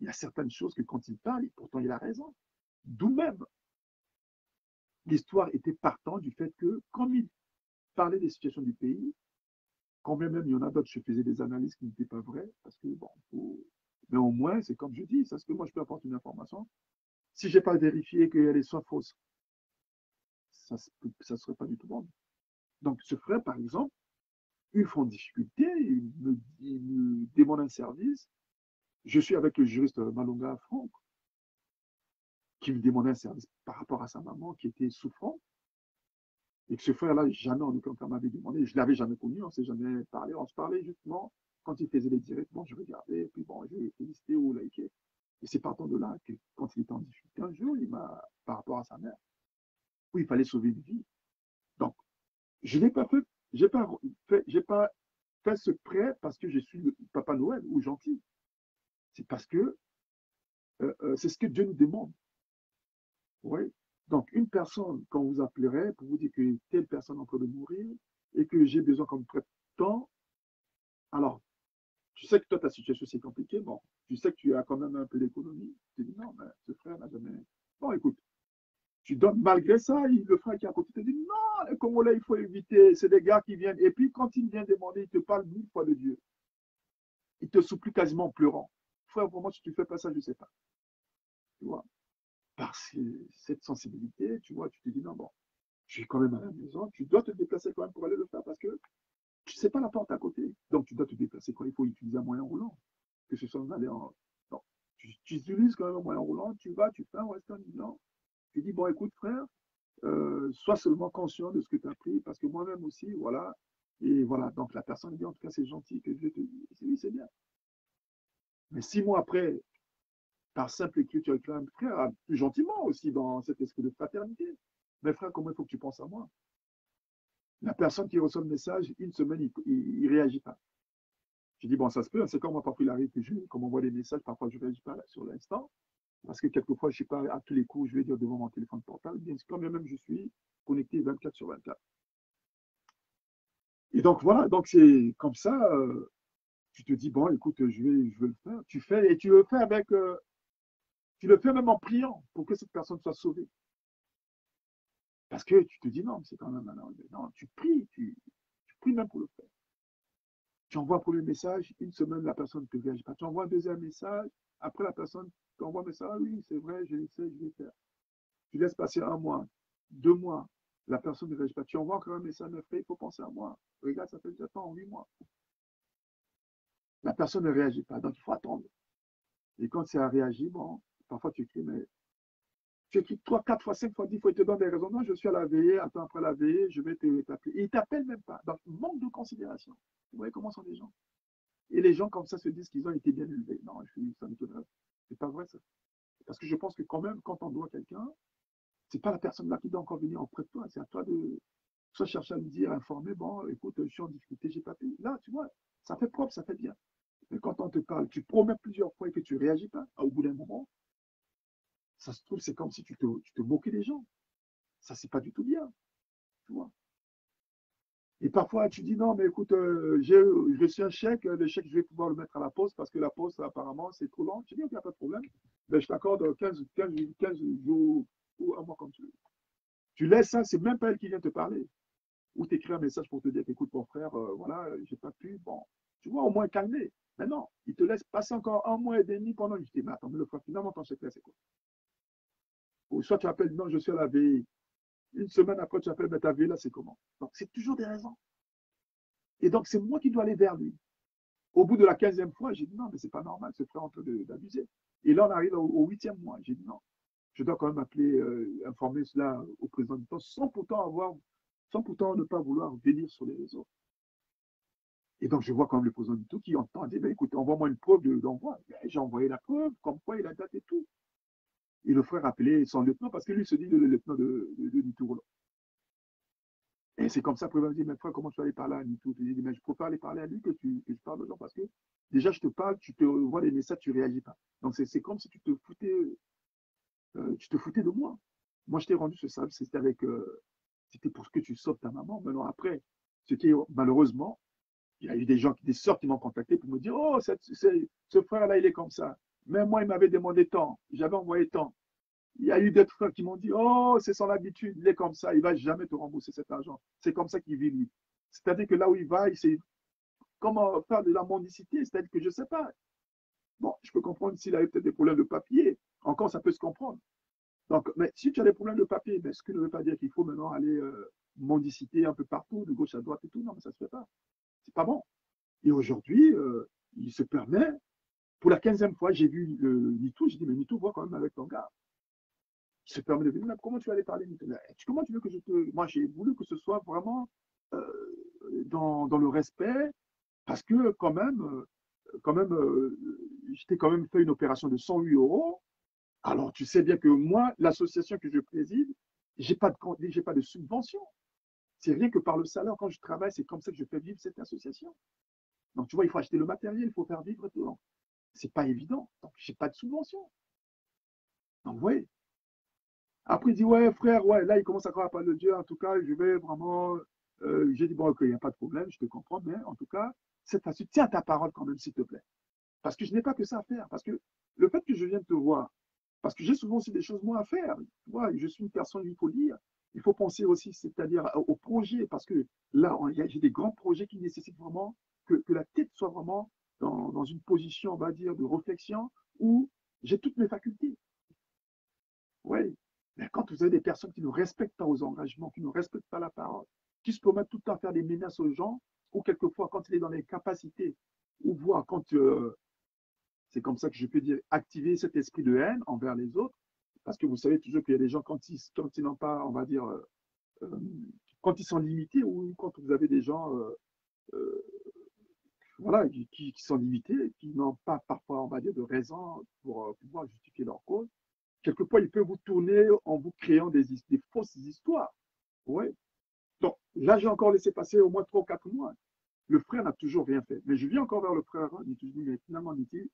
il y a certaines choses que quand il parle, pourtant il a raison. D'où même, l'histoire était partant du fait que, comme il parlait des situations du pays, quand bien même il y en a d'autres, je faisais des analyses qui n'étaient pas vraies, parce que, bon, mais au moins, c'est comme je dis, c'est ce que moi je peux apporter une information. Si je n'ai pas vérifié qu'elle soit fausse, ça ne serait pas du tout bon. Donc, ce frère, par exemple, une fois en difficulté, il me demande un service. Je suis avec le juriste Malonga Franck, qui me demandait un service par rapport à sa maman qui était souffrante. Et que ce frère-là, jamais en aucun cas m'avait demandé. Je ne l'avais jamais connu, on ne s'est jamais parlé. On se parlait justement quand il faisait les directs. Bon, je regardais, et puis bon, je félicité ou liké. Et c'est partant de là que, quand il était en difficulté, un jour, il m'a, par rapport à sa mère, où il fallait sauver une vie. Donc, je n'ai pas fait, j'ai pas fait ce prêt parce que je suis le Papa Noël ou gentil. C'est parce que c'est ce que Dieu nous demande. Oui. Donc, une personne, quand vous appellerez pour vous dire que telle personne est en train de mourir et que j'ai besoin qu'on me prête tant, alors, tu sais que toi, ta situation, c'est compliqué. Bon, tu sais que tu as quand même un peu d'économie. Tu te dis, non, mais ce frère n'a jamais. Bon, écoute, tu donnes malgré ça, le frère qui est à côté te dit, non, les Congolais, il faut éviter. C'est des gars qui viennent. Et puis, quand il vient demander, il te parle 1000 fois de Dieu. Il te supplie quasiment en pleurant. Frère, pour moi, si tu ne fais pas ça, je ne sais pas. Tu vois, par cette sensibilité, tu vois, tu te dis, non, bon, je suis quand même à la maison. Tu dois te déplacer quand même pour aller le faire parce que tu ne sais pas la porte à côté. Donc, tu dois te déplacer quand il faut utiliser un moyen roulant. Que ce soit en aller en. Non. Tu utilises quand même un moyen roulant, tu vas, tu fais un western disant, tu dis, bon, écoute, frère, sois seulement conscient de ce que tu as pris, parce que moi-même aussi, voilà. Et voilà, donc la personne dit, en tout cas, c'est gentil que Dieu te dise. Oui, c'est bien. Mais 6 mois après, par simple écriture, tu réclames, frère, plus gentiment aussi dans cet esprit de fraternité. Mais frère, comment il faut que tu penses à moi? La personne qui reçoit le message, une semaine, il ne réagit pas. Je dis, bon, ça se peut, c'est comme moi, parfois il arrive que qu'on m'envoie des messages, parfois je ne réagis pas sur l'instant, parce que quelquefois, je ne sais pas, à tous les coups, je vais dire devant mon téléphone portable, bien sûr, quand même je suis connecté 24/24. Et donc voilà, donc c'est comme ça, tu te dis, bon, écoute, je vais le faire. Tu fais, et tu le fais avec, tu le fais même en priant pour que cette personne soit sauvée. Parce que tu te dis, non, c'est quand même un non, tu pries, tu pries même pour le faire. Tu envoies pour le message, une semaine, la personne ne te réagit pas. Tu envoies un deuxième message, après la personne t'envoie un message, ah oui, c'est vrai, je l'essaie, je vais faire. Tu laisses passer 1 mois, 2 mois, la personne ne réagit pas. Tu envoies encore un message, mais frère, il faut penser à moi. Regarde, ça fait déjà temps, 8 mois. La personne ne réagit pas, donc il faut attendre. Et quand ça réagit, bon, parfois tu écris, mais tu écris 3, 4 fois, 5 fois, 10 fois, il te donne des raisons. Non, je suis à la veillée, attends après la veillée, je vais t'appeler. Et il ne t'appelle même pas. Donc, manque de considération. Vous voyez comment sont les gens. Et les gens comme ça se disent qu'ils ont été bien élevés. Non, ça m'étonnerait. C'est pas vrai ça. Parce que je pense que quand même, quand on doit quelqu'un, c'est pas la personne là qui doit encore venir auprès de toi. C'est à toi de soit chercher à me dire, informer, bon, écoute, je suis en difficulté, j'ai pas pu. Là, tu vois, ça fait propre, ça fait bien. Mais quand on te parle, tu promets plusieurs fois et que tu ne réagis pas, au bout d'un moment, ça se trouve, c'est comme si tu te moquais des gens. Ça, c'est pas du tout bien. Tu vois. Et parfois, tu dis non, mais écoute, j'ai reçu un chèque, le chèque, je vais pouvoir le mettre à la poste parce que la poste, apparemment, c'est trop long. Tu dis, ok, il n'y a pas de problème. Ben, je t'accorde 15 jours ou un mois comme tu veux. Tu laisses ça, c'est même pas elle qui vient te parler. Ou t'écris un message pour te dire, écoute, mon frère, voilà, j'ai pas pu. Bon, tu vois, au moins calmer. Mais non, il te laisse passer encore 1 mois et demi pendant. Je dis, mais attends, mais le frère, finalement, ton chèque, c'est quoi? Ou soit tu appelles, non, je suis à la veille. Une semaine après, tu appelles, mais ta veille, là, c'est comment? Donc, c'est toujours des raisons. Et donc, c'est moi qui dois aller vers lui. Au bout de la 15e fois, j'ai dit non, mais c'est pas normal, ce frère est en train d'abuser. Et là, on arrive au 8e mois. J'ai dit non, je dois quand même appeler, informer cela au président du temps, sans pourtant ne pas vouloir venir sur les réseaux. Et donc, je vois quand même le président du tout qui entend, dit, ben, écoute, envoie-moi une preuve d'envoi. J'ai envoyé la preuve, comme quoi il a daté tout. Et le frère appelé son lieutenant, parce que lui se dit le lieutenant de Nitourolo. Et c'est comme ça, après, il me dit, mais frère, comment tu vas aller parler à Nitou? Je dis, mais je préfère aller parler à lui que je parle aux gens parce que déjà, je te parle, tu te vois les messages, tu ne réagis pas. Donc, c'est comme si tu te foutais de moi. Moi, je t'ai rendu ce service, c'était pour que tu sauves ta maman. Maintenant, après, ce qui est, malheureusement, il y a eu des sœurs qui m'ont contacté pour me dire, oh, ce frère-là, il est comme ça. Même moi, il m'avait demandé tant, j'avais envoyé tant. Il y a eu d'autres frères qui m'ont dit, oh, c'est son habitude, il est comme ça, il ne va jamais te rembourser cet argent. C'est comme ça qu'il vit, lui. C'est-à-dire que là où il va, il sait comment faire de la mendicité, c'est-à-dire que je ne sais pas. Bon, je peux comprendre s'il a eu peut-être des problèmes de papier. Encore, ça peut se comprendre. Donc, mais si tu as des problèmes de papier, ben, ce qui ne veut pas dire qu'il faut maintenant aller mendiciter un peu partout, de gauche à droite et tout. Non, mais ça ne se fait pas. C'est pas bon. Et aujourd'hui, il se permet, pour la 15e fois, j'ai vu Nitou, j'ai dit, mais Nitou, vois quand même avec ton gars. Il se permet de venir, mais comment tu vas aller parler Nitou? Comment tu veux que je te. Moi, j'ai voulu que ce soit vraiment dans le respect, parce que quand même, j'étais quand même fait une opération de 108 euros. Alors, tu sais bien que moi, l'association que je préside, j'ai pas de subvention. C'est rien que par le salaire. Quand je travaille, c'est comme ça que je fais vivre cette association. Donc, tu vois, il faut acheter le matériel, il faut faire vivre tout. C'est pas évident. Donc, j'ai pas de subvention. Donc, oui. Après, il dit, ouais, frère, ouais, là, il commence à croire à parler de Dieu. En tout cas, je vais vraiment. J'ai dit, bon, ok, il n'y a pas de problème, je te comprends, mais en tout cas, cette fois-ci, tiens ta parole quand même, s'il te plaît. Parce que je n'ai pas que ça à faire. Parce que le fait que je vienne te voir, parce que j'ai souvent aussi des choses, moi, à faire. Tu vois, je suis une personne, il faut lire. Il faut penser aussi, c'est-à-dire au projet, parce que là, j'ai des grands projets qui nécessitent vraiment que la tête soit vraiment dans une position, on va dire, de réflexion où j'ai toutes mes facultés. Oui. Mais quand vous avez des personnes qui ne respectent pas aux engagements, qui ne respectent pas la parole, qui se permettent tout le temps à faire des menaces aux gens, ou quelquefois quand il est dans les capacités, ou voire quand, c'est comme ça que je peux dire, activer cet esprit de haine envers les autres, parce que vous savez toujours qu'il y a des gens, quand ils n'ont pas, on va dire, euh, quand ils sont limités, ou quand vous avez des gens euh, voilà, qui sont limités, qui n'ont pas parfois, on va dire, de raison pour pouvoir justifier leur cause, quelquefois, il peut vous tourner en vous créant des fausses histoires. Oui. Donc, là, j'ai encore laissé passer au moins 3 ou 4 mois. Le frère n'a toujours rien fait. Mais je viens encore vers le frère, il dit, mais finalement, dit,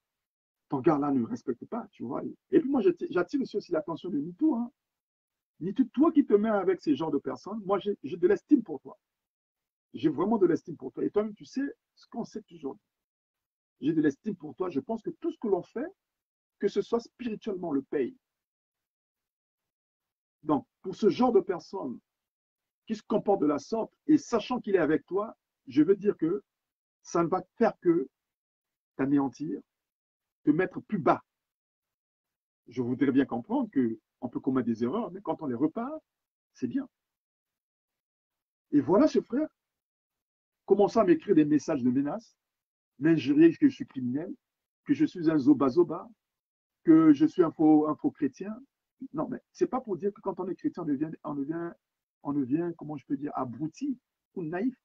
ton gars-là ne respecte pas, tu vois. Et puis moi, j'attire aussi l'attention de Nitou. Hein. Nitou, toi qui te mets avec ces genres de personnes, moi, j'ai de l'estime pour toi. J'ai vraiment de l'estime pour toi. Et toi-même, tu sais ce qu'on sait toujours. J'ai de l'estime pour toi. Je pense que tout ce que l'on fait, que ce soit spirituellement, le paye. Donc, pour ce genre de personnes qui se comportent de la sorte, et sachant qu'il est avec toi, je veux dire que ça ne va faire que t'anéantir, te mettre plus bas. Je voudrais bien comprendre qu'on peut commettre des erreurs, mais quand on les repart, c'est bien. Et voilà ce frère commençant à m'écrire des messages de menaces, m'injurier que je suis criminel, que je suis un zoba-zoba, que je suis un faux chrétien. Non, mais c'est pas pour dire que quand on est chrétien, on devient, comment je peux dire, abruti ou naïf.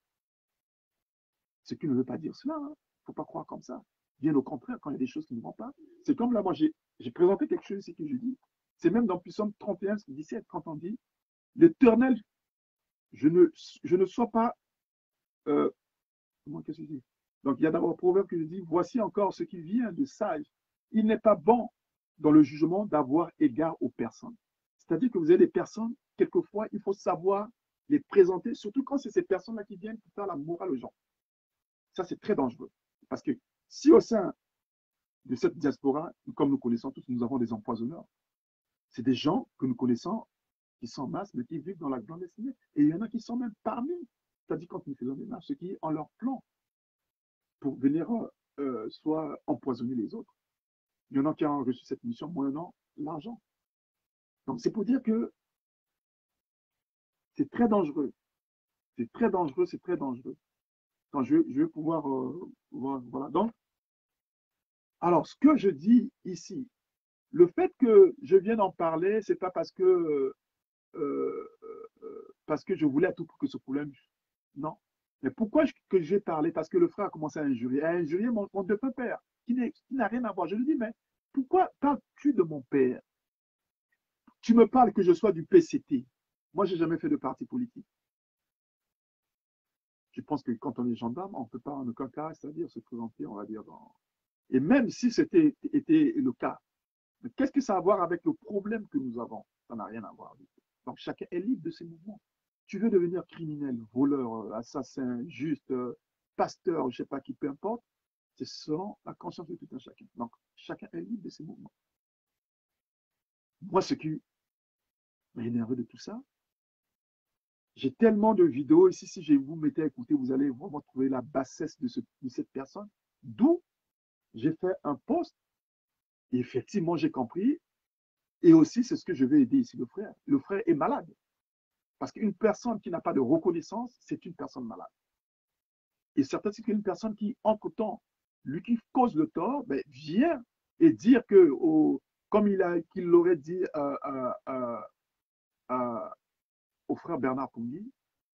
Ce qui ne veut pas dire cela. Il ne faut pas croire comme ça. Bien au contraire, quand il y a des choses qui ne vont pas, c'est comme là, moi, j'ai présenté quelque chose ici que je dis. C'est même dans Psaume 31, 17, quand on dit l'Éternel, je ne sois pas. Euh, comment qu'est-ce que je dis. Donc, il y a d'abord un proverbe que je dis voici encore ce qui vient de sage. Il n'est pas bon dans le jugement d'avoir égard aux personnes. C'est-à-dire que vous avez des personnes, quelquefois, il faut savoir les présenter, surtout quand c'est ces personnes-là qui viennent pour faire la morale aux gens. Ça, c'est très dangereux. Parce que si au sein de cette diaspora, comme nous connaissons tous, nous avons des empoisonneurs, c'est des gens que nous connaissons qui sont en masse, mais qui vivent dans la clandestinité. Et il y en a qui sont même parmi, c'est-à-dire quand nous faisons des marches, ceux qui ont leur plan pour venir soit empoisonner les autres. Il y en a qui ont reçu cette mission moyennant l'argent. Donc c'est pour dire que c'est très dangereux. C'est très dangereux, c'est très dangereux. Quand je vais pouvoir voilà. Donc, alors, ce que je dis ici, le fait que je vienne en parler, c'est pas parce que je voulais à tout prix que ce problème. Non. Mais pourquoi que j'ai parlé? Parce que le frère a commencé à injurier mon défunt père, qui n'a rien à voir. Je lui dis, mais pourquoi parles-tu de mon père? Tu me parles que je sois du PCT. Moi, je n'ai jamais fait de parti politique. Je pense que quand on est gendarme, on ne peut pas en aucun cas, c'est-à-dire se présenter, on va dire, Et même si c'était était le cas, qu'est-ce que ça a à voir avec le problème que nous avons? Ça n'a rien à voir. Donc, chacun est libre de ses mouvements. Tu veux devenir criminel, voleur, assassin, juste, pasteur, je ne sais pas qui, peu importe, c'est selon la conscience de tout un chacun. Donc, chacun est libre de ses mouvements. Moi, ce qui m'a énervé de tout ça, j'ai tellement de vidéos ici, si je vous mettez à écouter, vous allez vraiment trouver la bassesse de cette personne. D'où j'ai fait un post, et effectivement, j'ai compris, et aussi, c'est ce que je vais aider ici le frère. Le frère est malade. Parce qu'une personne qui n'a pas de reconnaissance, c'est une personne malade. Et certains, c'est qu'une personne qui, entre-temps, lui qui cause le tort, ben, vient et dire que, comme qu'il l'aurait dit au frère Bernard Pongy,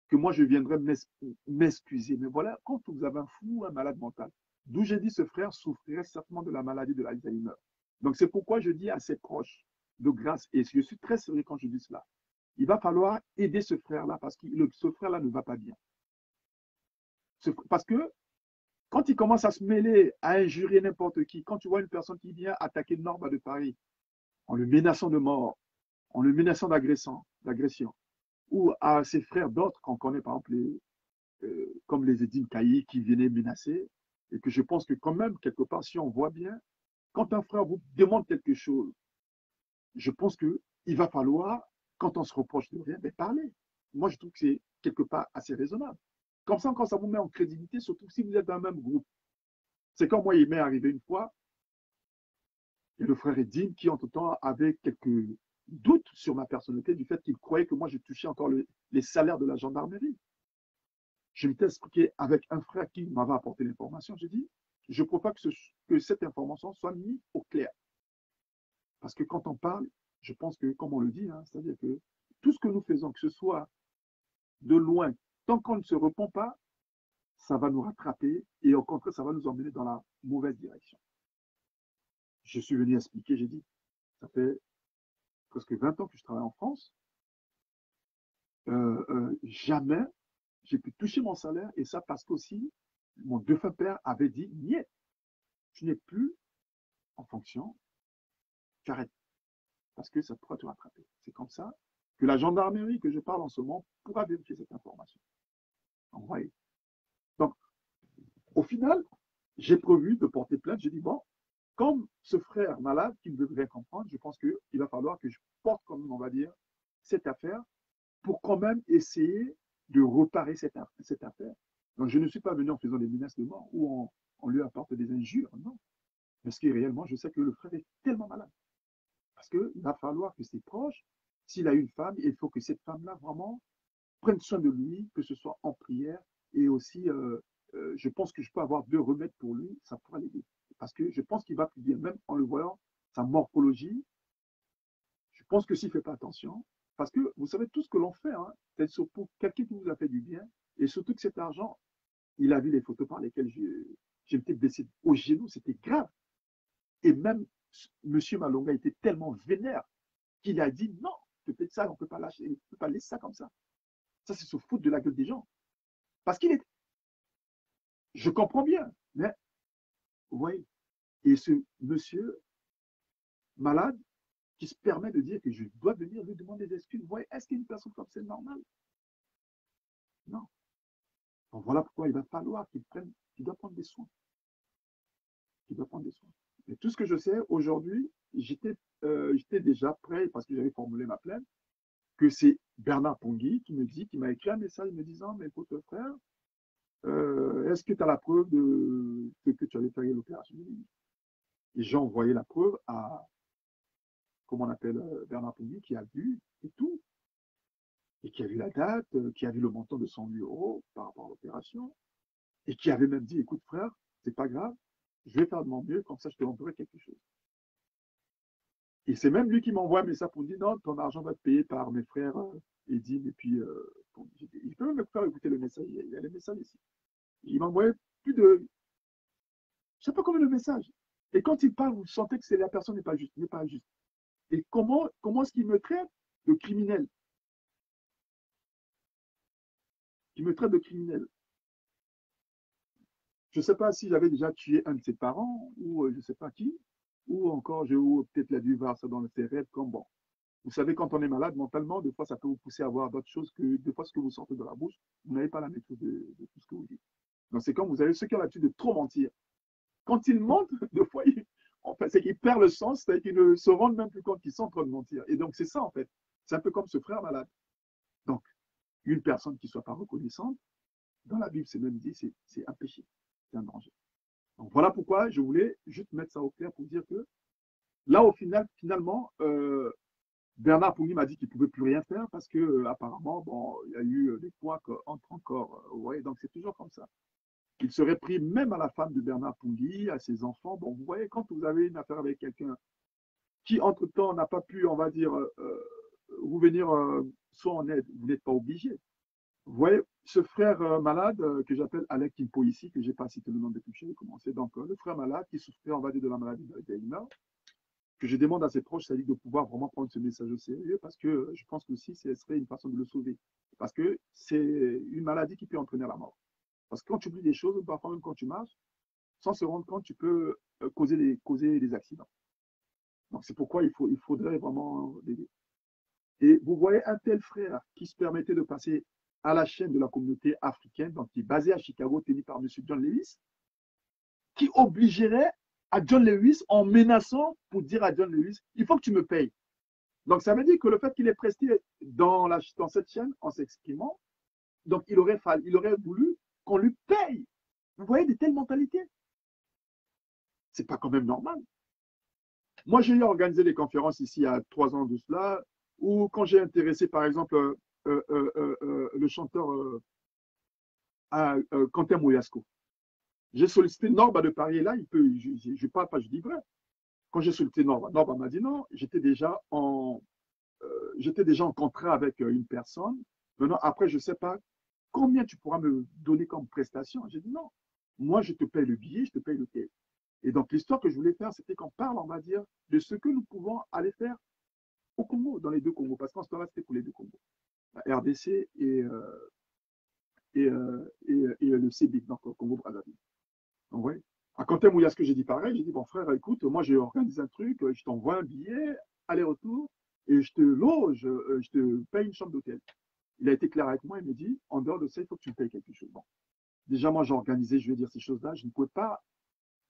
que moi je viendrais m'excuser. Mais voilà, quand vous avez un fou, un malade mental, d'où j'ai dit ce frère souffrirait certainement de la maladie de l'Alzheimer. Donc c'est pourquoi je dis à ses proches de grâce, et je suis très sérieux quand je dis cela, il va falloir aider ce frère-là parce que ce frère-là ne va pas bien. Parce que quand il commence à se mêler, à injurier n'importe qui, quand tu vois une personne qui vient attaquer Norma de Paris en le menaçant de mort, en le menaçant d'agression, ou à ses frères d'autres qu'on connaît, par exemple, comme les Edine Kaï qui venaient menacer, et que je pense que quand même, quelque part, si on voit bien, quand un frère vous demande quelque chose, je pense qu'il va falloir, quand on se reproche de rien, ben, parler. Moi, je trouve que c'est quelque part assez raisonnable. Comme ça, quand ça vous met en crédibilité, surtout si vous êtes dans le même groupe. C'est comme moi, il m'est arrivé une fois, et le frère Edine qui, entre-temps, avait quelques doutes sur ma personnalité du fait qu'il croyait que moi, je touchais encore les salaires de la gendarmerie. Je m'étais expliqué avec un frère qui m'avait apporté l'information. J'ai dit, je préfère que cette information soit mise au clair. Parce que quand on parle, je pense que, comme on le dit, hein, c'est-à-dire que tout ce que nous faisons, que ce soit de loin, tant qu'on ne se répond pas, ça va nous rattraper et au contraire, ça va nous emmener dans la mauvaise direction. Je suis venu expliquer, j'ai dit, ça fait presque 20 ans que je travaille en France. Jamais j'ai pu toucher mon salaire et ça parce qu'aussi mon défunt père avait dit, niet, tu n'es plus en fonction, j'arrête parce que ça pourra te rattraper. C'est comme ça que la gendarmerie que je parle en ce moment pourra vérifier cette information. Donc, voyez. Donc, au final, j'ai prévu de porter plainte. J'ai dit, bon, comme ce frère malade qui ne veut rien comprendre, je pense qu'il va falloir que je porte quand même, on va dire, cette affaire pour quand même essayer de réparer cette affaire. Donc, je ne suis pas venu en faisant des menaces de mort ou on lui apporte des injures, non. Parce que réellement, je sais que le frère est tellement malade. Parce qu'il va falloir que ses proches, s'il a une femme, il faut que cette femme-là vraiment prenne soin de lui, que ce soit en prière et aussi, je pense que je peux avoir 2 remèdes pour lui, ça pourra l'aider. Parce que je pense qu'il va plus bien, même en le voyant, sa morphologie, je pense que s'il ne fait pas attention, parce que vous savez tout ce que l'on fait, hein, c'est pour quelqu'un qui vous a fait du bien, et surtout que cet argent, il a vu les photos par lesquelles j'étais blessé au genou, c'était grave. Et même M. Malonga était tellement vénère qu'il a dit non, peut-être ça, on ne peut pas lâcher, on ne peut pas laisser ça comme ça. Ça, c'est se foutre de la gueule des gens. Parce qu'il est. Je comprends bien, mais vous voyez, et ce monsieur malade qui se permet de dire que je dois venir lui demander des excuses, vous voyez, est-ce qu'une personne comme c'est normal? Non. Donc voilà pourquoi il va falloir qu'il doit prendre des soins. Qu'il doit prendre des soins. Et tout ce que je sais aujourd'hui, j'étais déjà prêt, parce que j'avais formulé ma plainte, que c'est Bernard Pongui qui m'a écrit un message me disant, mais écoute frère, est-ce que tu as la preuve que tu avais fait l'opération? Et j'ai envoyé la preuve à, comment on appelle, Bernard Pongui, qui a vu et tout, et qui a vu la date, qui a vu le montant de 100 000 euros par rapport à l'opération, et qui avait même dit, écoute frère, c'est pas grave, je vais faire de mon mieux, comme ça je te rendrai quelque chose. Et c'est même lui qui m'envoie un message pour dire, non, ton argent va être payé par mes frères Edine, et puis, il peut même me faire écouter le message, il y a les messages ici. Il m'envoyait plus de, je sais pas combien de messages. Et quand il parle, vous sentez que la personne n'est pas juste, n'est pas juste. Et comment est-ce qu'il me traite de criminel? Il me traite de criminel. Je ne sais pas si j'avais déjà tué un de ses parents, ou je ne sais pas qui, ou encore peut-être la dû voir ça dans ses rêves comme bon. Vous savez, quand on est malade mentalement, des fois, ça peut vous pousser à voir d'autres choses que des fois ce que vous sortez de la bouche, vous n'avez pas la maîtrise de tout ce que vous dites. Donc, c'est comme vous avez ceux qui ont l'habitude de trop mentir. Quand ils mentent, des fois, c'est qu'ils perdent le sens, c'est qu'ils ne se rendent même plus compte qu'ils sont en train de mentir. Et donc, c'est ça, en fait. C'est un peu comme ce frère malade. Donc, une personne qui ne soit pas reconnaissante, dans la Bible, c'est même dit, c'est un péché, c'est un danger. Donc, voilà pourquoi je voulais juste mettre ça au clair pour dire que là, au final, finalement, Bernard Pongui m'a dit qu'il ne pouvait plus rien faire parce que apparemment, bon, il y a eu des points entre encore. Vous voyez, donc c'est toujours comme ça. Il serait pris même à la femme de Bernard Pongui, à ses enfants. Bon, vous voyez, quand vous avez une affaire avec quelqu'un qui, entre-temps, n'a pas pu, on va dire, vous venir soit en aide, vous n'êtes pas obligé. Vous voyez, ce frère malade que j'appelle Alec Kimpo ici, que je n'ai pas cité le nom depuis que j'ai commencé, donc le frère malade qui souffrait, on va dire, de la maladie d'Alzheimer, que je demande à ses proches, c'est-à-dire de pouvoir vraiment prendre ce message au sérieux, parce que je pense aussi que ce serait une façon de le sauver. Parce que c'est une maladie qui peut entraîner à la mort. Parce que quand tu oublies des choses, parfois même quand tu marches, sans se rendre compte, tu peux causer des accidents. Donc c'est pourquoi il faudrait vraiment l'aider. Et vous voyez un tel frère qui se permettait de passer à la chaîne de la communauté africaine, donc qui est basée à Chicago, tenu par M. John Lewis, qui obligerait à John Lewis en menaçant pour dire à John Lewis, il faut que tu me payes. Donc ça veut dire que le fait qu'il est presté dans cette chaîne en s'exprimant, donc il aurait voulu qu'on lui paye. Vous voyez de telles mentalités. C'est pas quand même normal. Moi, j'ai eu organisé des conférences ici il y a 3 ans de cela, où quand j'ai intéressé, par exemple, le chanteur Quentin Moyasco, j'ai sollicité Norba de Paris, et là, je parle pas, je dis vrai. Quand j'ai sollicité Norba, Norba m'a dit non, j'étais déjà en contrat avec une personne. Maintenant, après, je ne sais pas combien tu pourras me donner comme prestation. J'ai dit non, moi, je te paye le billet, je te paye l'hôtel. Et donc, l'histoire que je voulais faire, c'était qu'on parle, on va dire, de ce que nous pouvons aller faire au Congo, dans les deux Congos, parce qu'en ce temps-là, c'était pour les deux Congos, la RDC et le CB, donc le Congo-Brazzaville. Donc, ouais. À Quentin Mouyaske, j'ai dit pareil, j'ai dit, bon frère, écoute, moi j'ai organisé un truc, je t'envoie un billet, aller-retour, et je te loge, je te paye une chambre d'hôtel. Il a été clair avec moi, il me dit, en dehors de ça, il faut que tu me payes quelque chose. Bon. Déjà, moi j'ai organisé, je vais dire ces choses-là, je ne pouvais pas,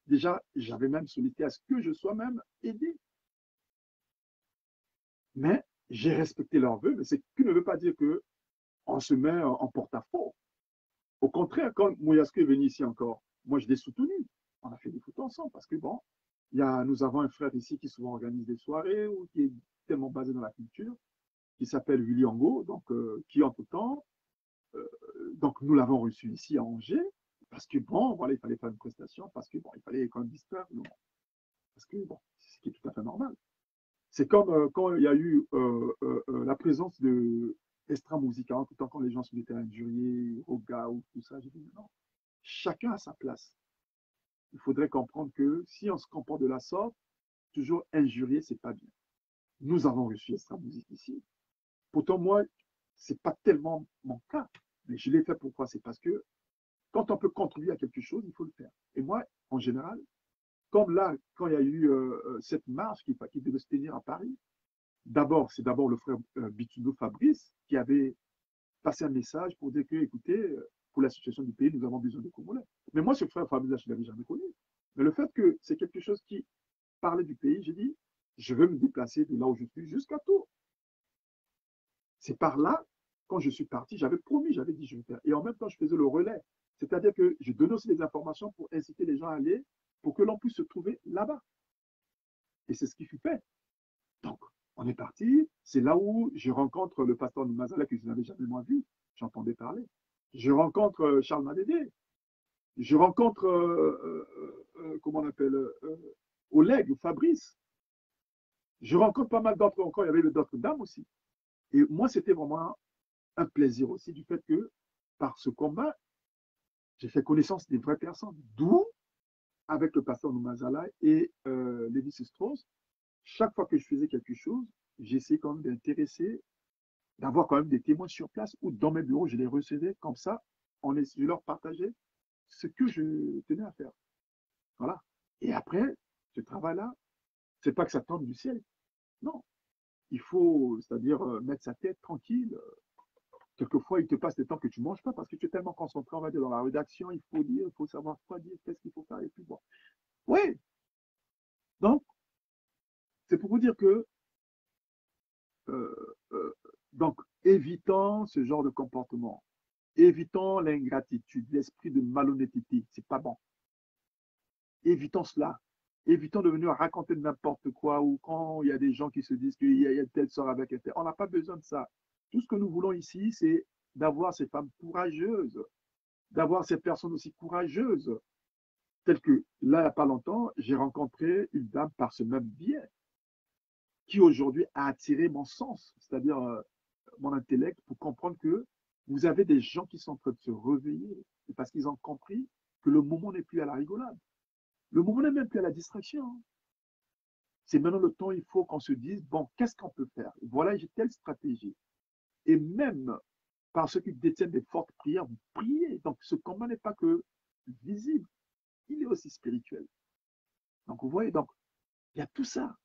déjà, j'avais même sollicité à ce que je sois même aidé. Mais j'ai respecté leurs vœux, mais ce qui ne veut pas dire qu'on se met en porte-à-faux. Au contraire, quand Mouyaske est venu ici encore, moi je l'ai soutenu. On a fait des photos ensemble parce que bon, nous avons un frère ici qui souvent organise des soirées ou qui est tellement basé dans la culture, qui s'appelle Willy Ango, donc qui entre-temps, euh, donc nous l'avons reçu ici à Angers, parce que bon, voilà, il fallait faire une prestation, parce que bon, il fallait quand même distraire, parce que bon, c'est ce qui est tout à fait normal. C'est comme quand il y a eu la présence de Estra Musica, tout le temps quand les gens se mettaient à injurier, Roga ou tout ça, j'ai dit non, chacun a sa place. Il faudrait comprendre que si on se comporte de la sorte, toujours injurier, c'est pas bien. Nous avons reçu Estra Musique ici. Pourtant, moi, c'est pas tellement mon cas, mais je l'ai fait pourquoi? C'est parce que quand on peut contribuer à quelque chose, il faut le faire. Et moi, en général, comme là, quand il y a eu cette marche qui devait se tenir à Paris, c'est d'abord le frère Bituno Fabrice qui avait passé un message pour dire que, écoutez, pour la situation du pays, nous avons besoin de Congolais. Mais moi, ce frère Fabrice, je ne l'avais jamais connu. Mais le fait que c'est quelque chose qui parlait du pays, j'ai dit, je veux me déplacer de là où je suis jusqu'à Tours. C'est par là, quand je suis parti, j'avais promis, j'avais dit, je vais faire. Et en même temps, je faisais le relais. C'est-à-dire que je donnais aussi des informations pour inciter les gens à aller, pour que l'on puisse se trouver là-bas. Et c'est ce qui fut fait. Donc, on est parti. C'est là où je rencontre le pasteur de Mazala que je n'avais jamais moins vu. J'entendais parler. Je rencontre Charles Madédé. Je rencontre, comment on appelle, Oleg ou Fabrice. Je rencontre pas mal d'autres encore. Il y avait d'autres dames aussi. Et moi, c'était vraiment un plaisir aussi du fait que, par ce combat, j'ai fait connaissance des vraies personnes. D'où, avec le pasteur de Mazala et Lévis Strauss, chaque fois que je faisais quelque chose, j'essayais quand même d'intéresser d'avoir quand même des témoins sur place ou dans mes bureaux, je les recevais comme ça, je leur partageais ce que je tenais à faire. Voilà. Et après, ce travail-là, c'est pas que ça tombe du ciel. Non. Il faut, c'est-à-dire mettre sa tête tranquille. Quelquefois, il te passe des temps que tu ne manges pas parce que tu es tellement concentré, on va dire, dans la rédaction, il faut dire, il faut savoir quoi dire, qu'est-ce qu'il faut faire, et puis bon. Oui. Donc, c'est pour vous dire que euh, euh, donc, évitons ce genre de comportement. Évitons l'ingratitude, l'esprit de malhonnêteté. C'est pas bon. Évitons cela. Évitons de venir raconter n'importe quoi ou quand il y a des gens qui se disent qu'il y a telle sort avec un tel. On n'a pas besoin de ça. Tout ce que nous voulons ici, c'est d'avoir ces femmes courageuses, d'avoir ces personnes aussi courageuses. Telles que là, il n'y a pas longtemps, j'ai rencontré une dame par ce même biais qui aujourd'hui a attiré mon sens, c'est-à-dire mon intellect, pour comprendre que vous avez des gens qui sont en train de se réveiller parce qu'ils ont compris que le moment n'est plus à la rigolade. Le moment n'est même plus à la distraction. C'est maintenant le temps, il faut qu'on se dise, bon, qu'est-ce qu'on peut faire? Voilà, j'ai telle stratégie. Et même par ceux qui détiennent des fortes prières, vous priez. Donc ce combat n'est pas que visible, il est aussi spirituel. Donc vous voyez, donc il y a tout ça.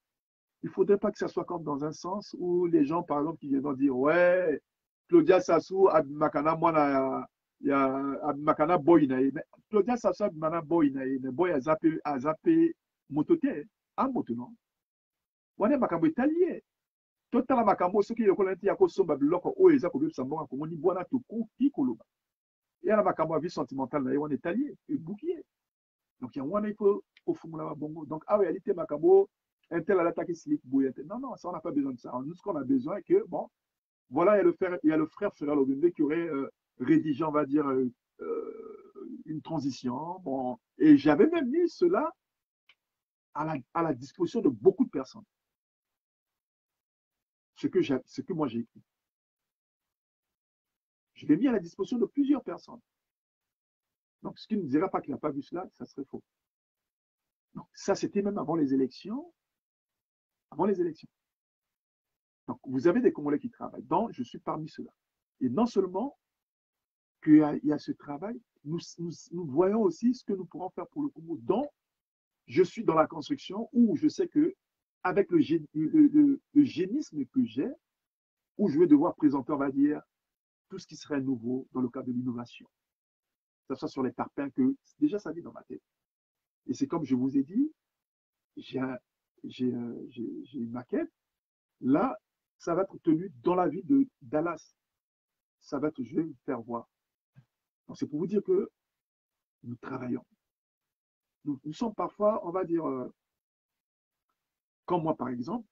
Il ne faudrait pas que ça soit comme dans un sens où les gens, par exemple, qui viennent dire, ouais, Claudia Sassou, Abmakana, moi, il y a Abmakana Boy, mais Claudia Sassou, Abmakana Boy, mais Boy a zappé motote, en moto, non? Wane makambo italien. Totala makambo soki lokola neti ya kosomba biloko oyo eza kobebisa mbongo komoni bwana tokoki koloba. Et na makambo ya vie sentimentale na ye wana italien, ebuki. Donc, il y a un il faut au fond de la bongo. Donc, en réalité, Macabo, un tel à l'attaque slip bouillette. Non, non, ça, on n'a pas besoin de ça. Nous, ce qu'on a besoin, c'est que, bon, voilà, il y a le frère Ferrell Ogundé qui aurait rédigé, on va dire, une transition. Bon, et j'avais même mis cela à la disposition de beaucoup de personnes. Ce que moi j'ai écrit. Je l'ai mis à la disposition de plusieurs personnes. Donc, ce qui ne dira pas qu'il n'a pas vu cela, ça serait faux. Donc, ça, c'était même avant les élections. Avant les élections. Donc, vous avez des Congolais qui travaillent. Donc, je suis parmi ceux-là. Et non seulement qu'il y a ce travail, nous voyons aussi ce que nous pourrons faire pour le Congo. Donc, je suis dans la construction où je sais que, avec le génisme que j'ai, où je vais devoir présenter, on va dire, tout ce qui serait nouveau dans le cadre de l'innovation. Que ce soit sur les parpaings que déjà ça vit dans ma tête. Et c'est comme je vous ai dit, j'ai une maquette. Là, ça va être tenu dans la ville de Dallas. Ça va être, je vais vous faire voir. Donc, c'est pour vous dire que nous travaillons. Nous sommes parfois, on va dire, comme moi par exemple,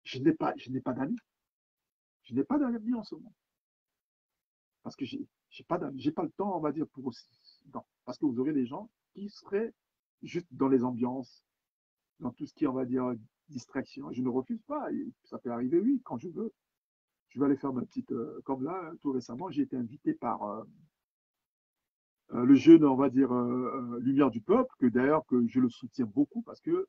je n'ai pas d'amis. Je n'ai pas d'amis en ce moment. Parce que j'ai pas d'amis. J'ai pas le temps, on va dire, pour aussi. Non. Parce que vous aurez des gens qui seraient juste dans les ambiances, dans tout ce qui est, on va dire, distraction. Je ne refuse pas. Et ça peut arriver, oui, quand je veux. Je vais aller faire ma petite. Comme là, tout récemment, j'ai été invité par le jeune, on va dire, Lumière du Peuple, que d'ailleurs, que je le soutiens beaucoup parce que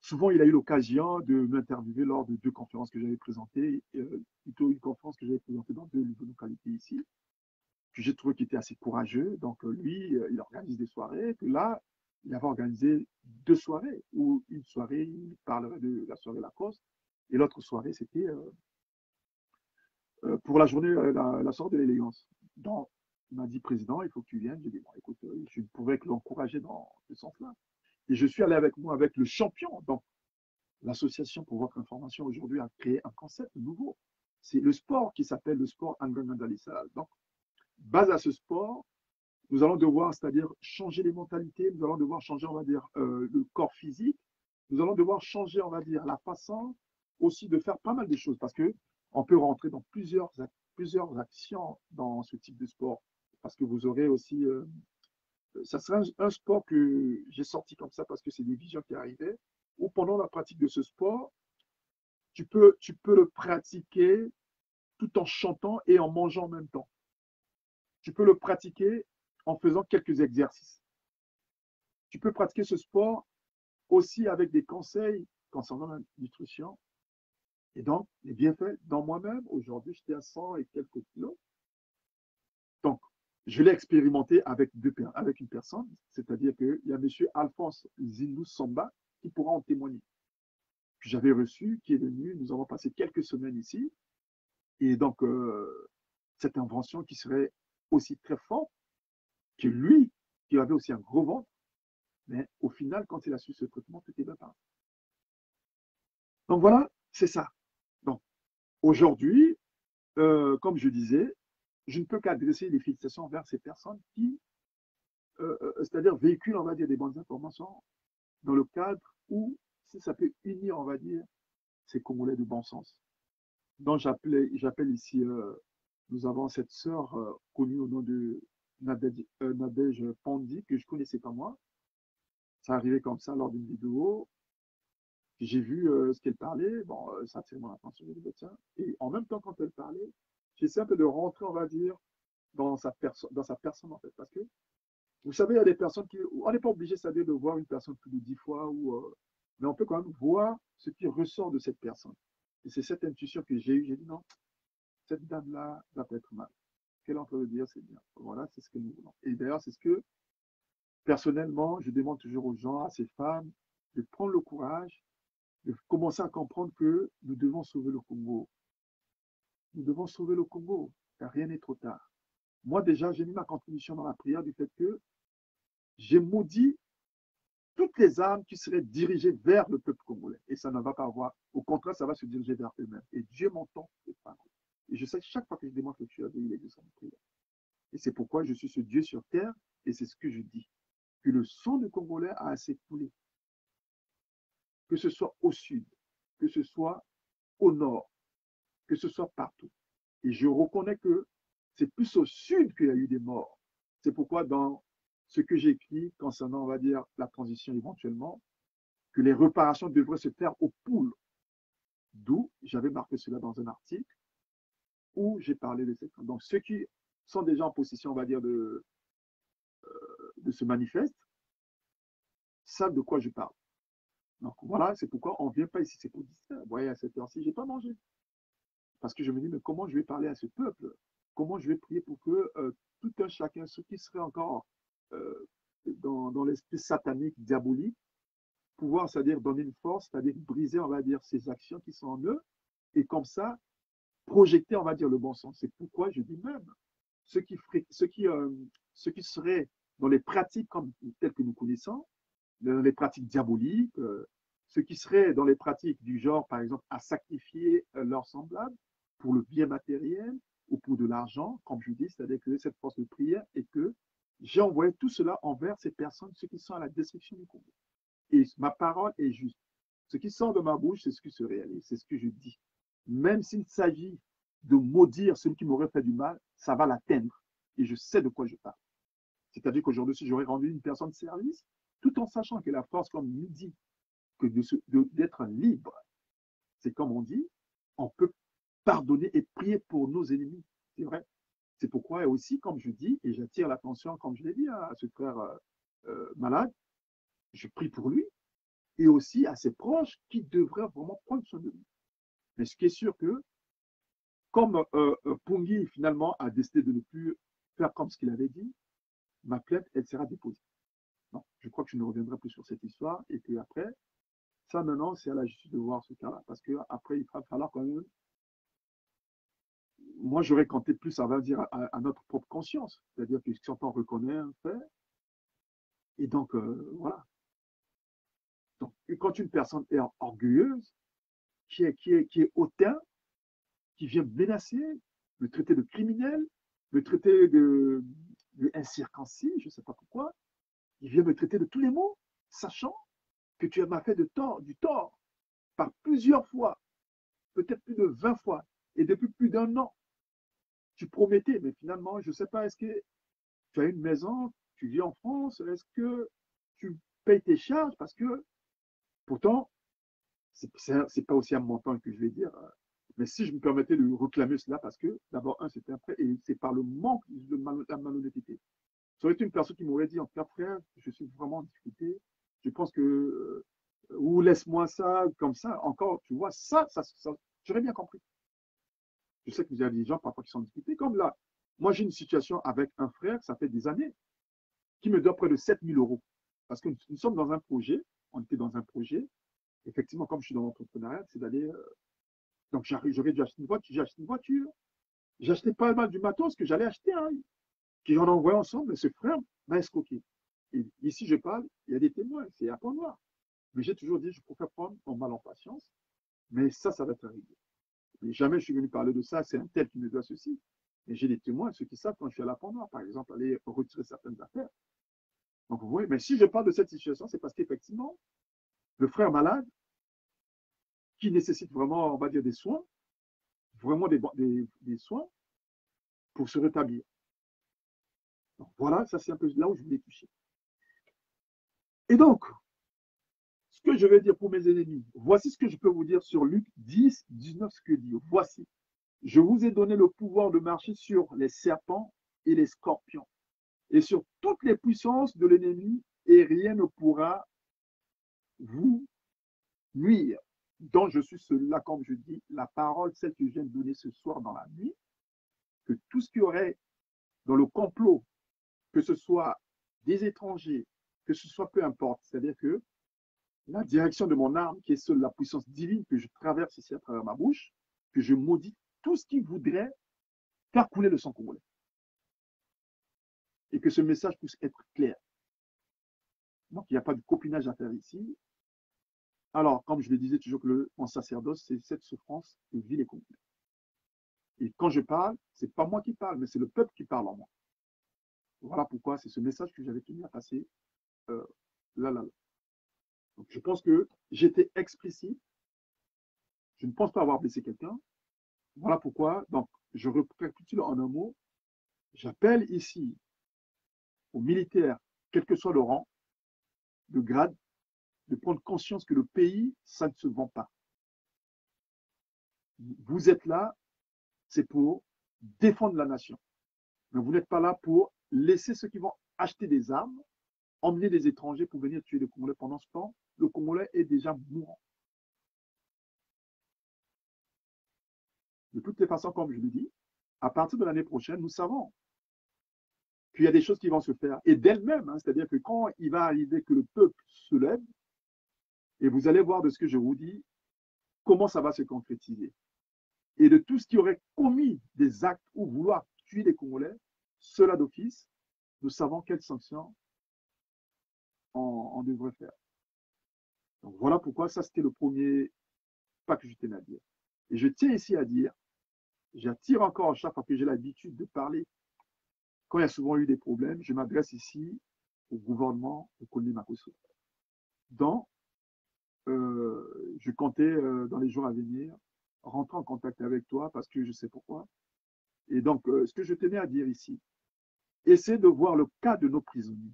souvent, il a eu l'occasion de m'interviewer lors de 2 conférences que j'avais présentées, plutôt une conférence que j'avais présentée dans 2 localités ici, que j'ai trouvé qu'il était assez courageux. Donc, lui, il organise des soirées, que là, il avait organisé 2 soirées, où une soirée, il parlerait de la soirée Lacoste, et l'autre soirée, c'était pour la journée, la soirée de l'élégance. Donc, il m'a dit, président, il faut que tu viennes. J'ai dit, bon, écoute, je ne pouvais que l'encourager dans ce sens-là. Et je suis allé avec moi, avec le champion. Donc, l'association pour votre information aujourd'hui a créé un concept nouveau. C'est le sport qui s'appelle le sport Angangandalisa. Donc, base à ce sport, nous allons devoir, c'est-à-dire changer les mentalités, nous allons devoir changer, on va dire, le corps physique, nous allons devoir changer, on va dire, la façon aussi de faire pas mal de choses parce que on peut rentrer dans plusieurs actions dans ce type de sport parce que vous aurez aussi, ça serait un sport que j'ai sorti comme ça parce que c'est des visions qui arrivaient où pendant la pratique de ce sport, tu peux le pratiquer tout en chantant et en mangeant en même temps. Tu peux le pratiquer en faisant quelques exercices. Tu peux pratiquer ce sport aussi avec des conseils concernant la nutrition. Et donc, les bienfaits dans moi-même, aujourd'hui, j'étais à 100 et quelques kilos. Donc, je l'ai expérimenté avec une personne, c'est-à-dire qu'il y a M. Alphonse Zindou Samba qui pourra en témoigner. Que j'avais reçu, qui est venu, nous avons passé quelques semaines ici. Et donc, cette invention qui serait aussi très forte que lui, qui avait aussi un gros ventre, mais au final, quand il a su ce traitement, tout est bien parti. Donc voilà, c'est ça. Donc, aujourd'hui, comme je disais, je ne peux qu'adresser des félicitations vers ces personnes qui, c'est-à-dire véhiculent, on va dire, des bonnes informations dans le cadre où, si ça peut unir, on va dire, ces Congolais de bon sens. Donc, j'appelle ici, nous avons cette sœur connue au nom de Nadège Pandi, que je ne connaissais pas moi. Ça arrivait comme ça lors d'une vidéo. J'ai vu ce qu'elle parlait. Bon, ça a attiré mon attention. J'ai dit, tiens. Et en même temps, quand elle parlait, j'essaie un peu de rentrer, on va dire, dans sa personne, en fait. Parce que, vous savez, il y a des personnes qui. On n'est pas obligé, c'est-à-dire, de voir une personne plus de 10 fois, mais on peut quand même voir ce qui ressort de cette personne. Et c'est cette intuition que j'ai eue. J'ai dit, non, cette dame-là va pas être mal. Ce qu'elle est en train de dire, c'est bien. Voilà, c'est ce que nous voulons. Et d'ailleurs, c'est ce que, personnellement, je demande toujours aux gens, à ces femmes, de prendre le courage de commencer à comprendre que nous devons sauver le Congo. Nous devons sauver le Congo, car rien n'est trop tard. Moi, déjà, j'ai mis ma contribution dans la prière du fait que j'ai maudit toutes les âmes qui seraient dirigées vers le peuple congolais. Et ça ne va pas avoir. Au contraire, ça va se diriger vers eux-mêmes. Et Dieu m'entend. Et je sais que chaque fois que je demande que tu as il est de sa prière. Et c'est pourquoi je suis ce Dieu sur terre. Et c'est ce que je dis. Que le sang du Congolais a assez coulé. Que ce soit au sud, que ce soit au nord, que ce soit partout. Et je reconnais que c'est plus au sud qu'il y a eu des morts. C'est pourquoi dans ce que j'ai écrit concernant, on va dire, la transition éventuellement, que les réparations devraient se faire aux poules. D'où j'avais marqué cela dans un article où j'ai parlé de cette. Donc ceux qui sont déjà en possession, on va dire, de ce manifeste, savent de quoi je parle. Donc voilà, c'est pourquoi on ne vient pas ici, c'est pour dire, vous voyez, à cette heure-ci, je n'ai pas mangé. Parce que je me dis, mais comment je vais parler à ce peuple? Comment je vais prier pour que tout un chacun, ceux qui seraient encore euh, dans l'esprit satanique, diabolique, pouvoir, c'est-à-dire donner une force, c'est-à-dire briser, on va dire, ces actions qui sont en eux, et comme ça, projeter, on va dire, le bon sens. C'est pourquoi je dis même, ceux qui, ceux qui seraient dans les pratiques comme, telles que nous connaissons, dans les pratiques diaboliques, ceux qui seraient dans les pratiques du genre, par exemple, à sacrifier leurs semblables pour le bien matériel ou pour de l'argent, comme je dis, c'est-à-dire que cette force de prière et que j'ai envoyé tout cela envers ces personnes, ceux qui sont à la destruction du Congo. Et ma parole est juste. Ce qui sort de ma bouche, c'est ce qui se réalise, c'est ce que je dis. Même s'il s'agit de maudire celui qui m'aurait fait du mal, ça va l'atteindre. Et je sais de quoi je parle. C'est-à-dire qu'aujourd'hui, si j'aurais rendu une personne de service, tout en sachant que la force, comme il dit, que d'être libre, c'est comme on dit, on peut pardonner et prier pour nos ennemis. C'est vrai. C'est pourquoi aussi, comme je dis, et j'attire l'attention, comme je l'ai dit à ce frère malade, je prie pour lui, et aussi à ses proches qui devraient vraiment prendre soin de lui. Mais ce qui est sûr que, comme Pungi finalement a décidé de ne plus faire comme ce qu'il avait dit, ma plainte, elle sera déposée. Non, je crois que je ne reviendrai plus sur cette histoire et puis après, ça maintenant, c'est à la justice de voir ce cas-là parce qu'après, il va falloir quand même. Moi, j'aurais compté plus, ça va dire, à notre propre conscience. C'est-à-dire que si on reconnaît un fait, et donc, voilà. Donc, quand une personne est orgueilleuse, qui est hautain, qui vient menacer, me traiter de criminel, me traiter de incirconcis, je ne sais pas pourquoi, il vient me traiter de tous les mots, sachant que tu m'as fait du tort par plusieurs fois, peut-être plus de 20 fois, et depuis plus d'un an. Tu promettais, mais finalement, je ne sais pas, est-ce que tu as une maison, tu vis en France, est-ce que tu payes tes charges? Parce que pourtant, c'est pas aussi un montant que je vais dire. Mais si je me permettais de réclamer cela, parce que d'abord, c'était un prêt, et c'est par le manque de la malhonnêteté. Ça aurait été une personne qui m'aurait dit, en tout cas, frère, je suis vraiment en difficulté, je pense que, ou laisse-moi ça, comme ça, encore, tu vois, ça j'aurais bien compris. Je sais que vous avez des gens parfois qui sont en difficulté, comme là. Moi, j'ai une situation avec un frère, ça fait des années, qui me doit près de 7 000 euros. Parce que nous sommes dans un projet, on était dans un projet, effectivement, comme je suis dans l'entrepreneuriat, c'est d'aller. Donc, j'aurais dû acheter une voiture, j'ai acheté une voiture. J'ai acheté pas mal du matos que j'allais acheter, hein, qui j'en envoie ensemble, mais ce frère m'a escroqué. Et ici, je parle, il y a des témoins, c'est à point noir. Mais j'ai toujours dit, je préfère prendre mon mal en patience, mais ça va être réglé. Et jamais je suis venu parler de ça, c'est un tel qui me doit ceci. Mais j'ai des témoins, ceux qui savent quand je suis à la point noire, par exemple, aller retirer certaines affaires. Donc, vous voyez, mais si je parle de cette situation, c'est parce qu'effectivement, le frère malade, qui nécessite vraiment, on va dire, des soins, vraiment des soins pour se rétablir. Donc, voilà, ça c'est un peu là où je voulais toucher. Et donc, ce que je vais dire pour mes ennemis, voici ce que je peux vous dire sur Luc 10, 19, ce que dit. Voici, je vous ai donné le pouvoir de marcher sur les serpents et les scorpions, et sur toutes les puissances de l'ennemi, et rien ne pourra vous nuire. Donc, je suis celui-là, comme je dis, la parole, celle que je viens de donner ce soir dans la nuit, que tout ce qui aurait dans le complot, que ce soit des étrangers, que ce soit peu importe, c'est-à-dire que la direction de mon arme, qui est seule la puissance divine que je traverse ici à travers ma bouche, que je maudis tout ce qui voudrait faire couler le sang congolais. Et que ce message puisse être clair. Donc, il n'y a pas de copinage à faire ici. Alors, comme je le disais toujours, que mon sacerdoce, c'est cette souffrance que vit les Congolais. Et quand je parle, ce n'est pas moi qui parle, mais c'est le peuple qui parle en moi. Voilà pourquoi c'est ce message que j'avais tenu à passer euh, là. Donc, je pense que j'étais explicite. Je ne pense pas avoir blessé quelqu'un. Voilà pourquoi, donc, je récapitule en un mot. J'appelle ici aux militaires, quel que soit le rang, le grade, de prendre conscience que le pays, ça ne se vend pas. Vous êtes là, c'est pour défendre la nation. Mais vous n'êtes pas là pour laisser ceux qui vont acheter des armes, emmener des étrangers pour venir tuer les Congolais. Pendant ce temps, le Congolais est déjà mourant. De toutes les façons, comme je l'ai dit, à partir de l'année prochaine, nous savons qu'il y a des choses qui vont se faire, et d'elles-mêmes, hein, c'est-à-dire que quand il va arriver que le peuple se lève, et vous allez voir de ce que je vous dis, comment ça va se concrétiser. Et de tout ce qui aurait commis des actes ou vouloir tuer les Congolais, cela d'office, nous savons quelles sanctions on devrait faire. Donc voilà pourquoi ça, c'était le premier pas que je tenais à dire. Et je tiens ici à dire, j'attire encore chaque fois que j'ai l'habitude de parler, quand il y a souvent eu des problèmes, je m'adresse ici au gouvernement de Kone Makosso. Donc, je comptais, dans les jours à venir, rentrer en contact avec toi parce que je sais pourquoi. Et donc, ce que je tenais à dire ici, essayez de voir le cas de nos prisonniers.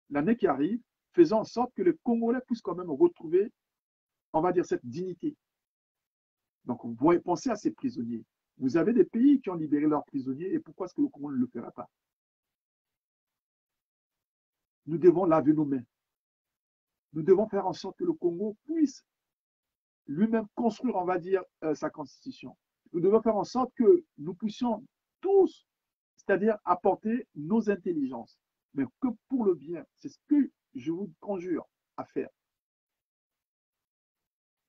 L'année qui arrive, faisant en sorte que les Congolais puissent quand même retrouver, on va dire, cette dignité. Donc, vous pouvez penser à ces prisonniers. Vous avez des pays qui ont libéré leurs prisonniers, et pourquoi est-ce que le Congo ne le fera pas? Nous devons laver nos mains. Nous devons faire en sorte que le Congo puisse lui-même construire, on va dire, sa constitution. Nous devons faire en sorte que nous puissions tous, c'est-à-dire apporter nos intelligences, mais que pour le bien. C'est ce que je vous conjure à faire.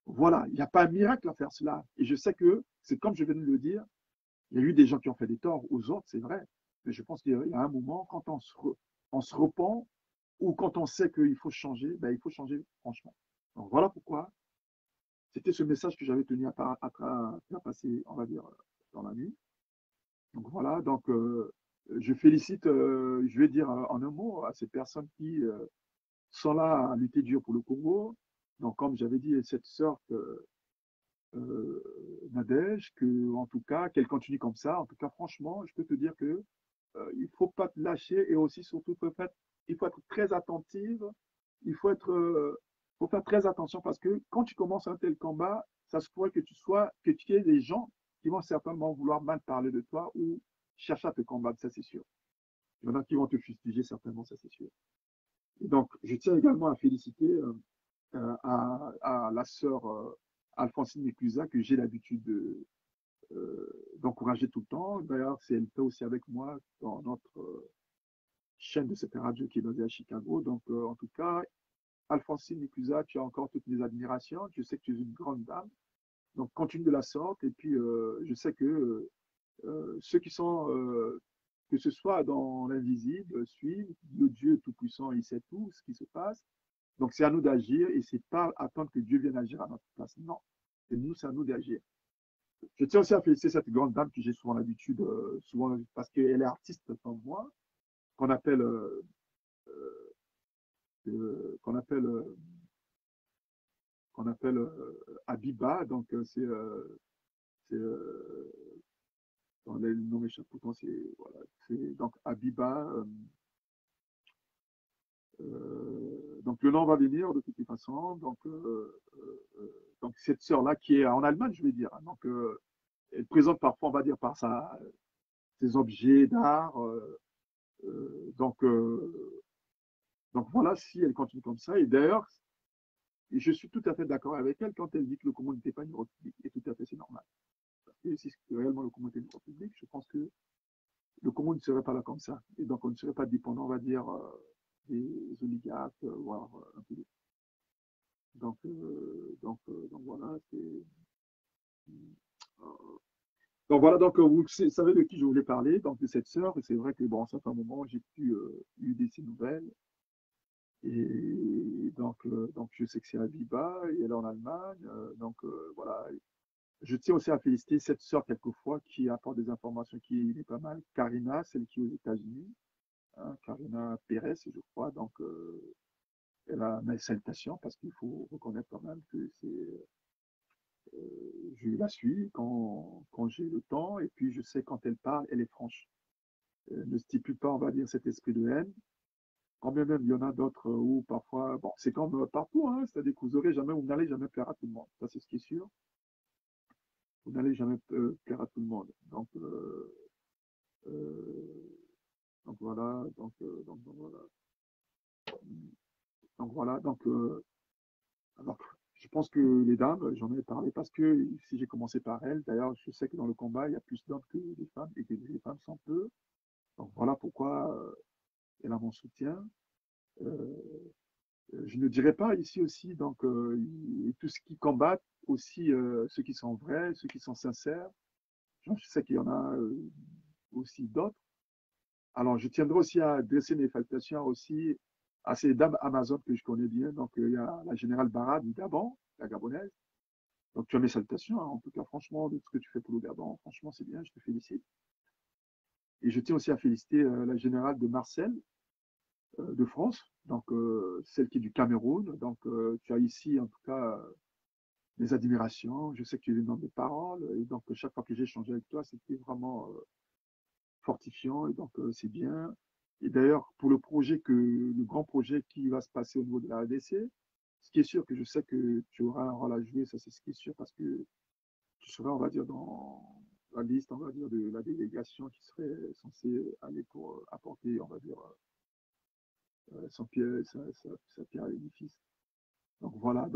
Voilà, il n'y a pas un miracle à faire cela. Et je sais que, c'est comme je viens de le dire, il y a eu des gens qui ont fait des torts aux autres, c'est vrai. Mais je pense qu'il y a un moment, quand on se repent, ou quand on sait qu'il faut changer, ben, il faut changer franchement. Donc voilà pourquoi c'était ce message que j'avais tenu à passer, on va dire, dans la nuit. Donc voilà, donc je félicite, je vais dire en un mot, à ces personnes qui sont là à lutter dur pour le Congo. Donc comme j'avais dit, cette sœur Nadège, que en tout cas, qu'elle continue comme ça. En tout cas, franchement, je peux te dire que il ne faut pas te lâcher, et aussi surtout il faut être très attentive, il faut faire très attention, parce que quand tu commences un tel combat, ça se pourrait que tu aies des gens qui vont certainement vouloir mal parler de toi ou chercher à te combattre, ça c'est sûr. Il y en a qui vont te fustiger certainement, ça c'est sûr. Et donc, je tiens également à féliciter à la sœur Alphonsine Méclusa, que j'ai l'habitude d'encourager tout le temps. D'ailleurs, elle fait aussi avec moi dans notre chaîne de cette radio qui est basée à Chicago. Donc, en tout cas, Alphonsine Nicusa, tu as encore toutes mes admirations. Je sais que tu es une grande dame. Donc, continue de la sorte. Et puis, je sais que ceux qui sont, que ce soit dans l'invisible, suivent le Dieu Tout-Puissant, il sait tout ce qui se passe. Donc, c'est à nous d'agir, et c'est pas attendre que Dieu vienne agir à notre place. Non. Et nous, c'est à nous d'agir. Je tiens aussi à féliciter cette grande dame que j'ai souvent l'habitude, souvent parce qu'elle est artiste comme moi, qu'on appelle qu'on appelle Abiba. Donc c'est le nom m'échappe pourtant, c'est donc Abiba. Donc le nom va venir de toutes les façons. Donc cette sœur là qui est en Allemagne, je vais dire. Hein. Donc elle présente parfois, on va dire, par ses objets d'art. Donc voilà, si elle continue comme ça. Et d'ailleurs, je suis tout à fait d'accord avec elle quand elle dit que le Congo n'était pas une république. Et tout à fait, c'est normal. Parce que si réellement le Congo était une république, je pense que le Congo ne serait pas là comme ça. Et donc on ne serait pas dépendant, on va dire, des oligarques, voire un peu Donc voilà, donc voilà, donc vous savez de qui je voulais parler, donc de cette sœur, et c'est vrai que bon, ça fait un moment, j'ai pu eu de ses nouvelles, et donc je sais que c'est Abiba, et elle est en Allemagne, voilà. Je tiens aussi à féliciter cette sœur quelquefois qui apporte des informations qui est pas mal, Karina, celle qui est aux États-Unis, hein, Karina Pérez, je crois, donc elle a mes salutations parce qu'il faut reconnaître quand même que je la suis quand j'ai le temps, et puis je sais quand elle parle, elle est franche. Elle ne stipule pas, on va dire, cet esprit de haine. Quand bien même il y en a d'autres où parfois, bon, c'est comme partout, hein, c'est-à-dire que vous n'allez jamais plaire à tout le monde. Ça, c'est ce qui est sûr. Vous n'allez jamais plaire à tout le monde. Euh, donc voilà, voilà. Donc voilà, alors, je pense que les dames, j'en ai parlé parce que si j'ai commencé par elles, d'ailleurs, je sais que dans le combat, il y a plus d'hommes que des femmes et que les femmes sont peu. Donc voilà pourquoi elle a mon soutien. Euh, je ne dirais pas ici aussi, tout ce qui combattent aussi, ceux qui sont vrais, ceux qui sont sincères. Je sais qu'il y en a aussi d'autres. Alors, je tiendrai aussi à adresser mes salutations aussi à ces dames amazones que je connais bien. Donc, il y a la générale Barra du Gabon, la gabonaise. Donc, tu as mes salutations, hein. En tout cas, franchement, de ce que tu fais pour le Gabon, franchement, c'est bien, je te félicite. Et je tiens aussi à féliciter la générale de Marcel, de France, celle qui est du Cameroun. Donc, tu as ici, en tout cas, mes admirations. Je sais que tu es dans des paroles. Et donc, chaque fois que j'ai échangé avec toi, c'était vraiment fortifiant. Et donc, c'est bien. Et d'ailleurs, pour le grand projet qui va se passer au niveau de la RDC, ce qui est sûr que je sais que tu auras un rôle à jouer, ça c'est ce qui est sûr, parce que tu seras, on va dire, dans la liste, on va dire, de la délégation qui serait censée aller pour apporter, on va dire, son pierre, sa pierre à l'édifice. Donc voilà,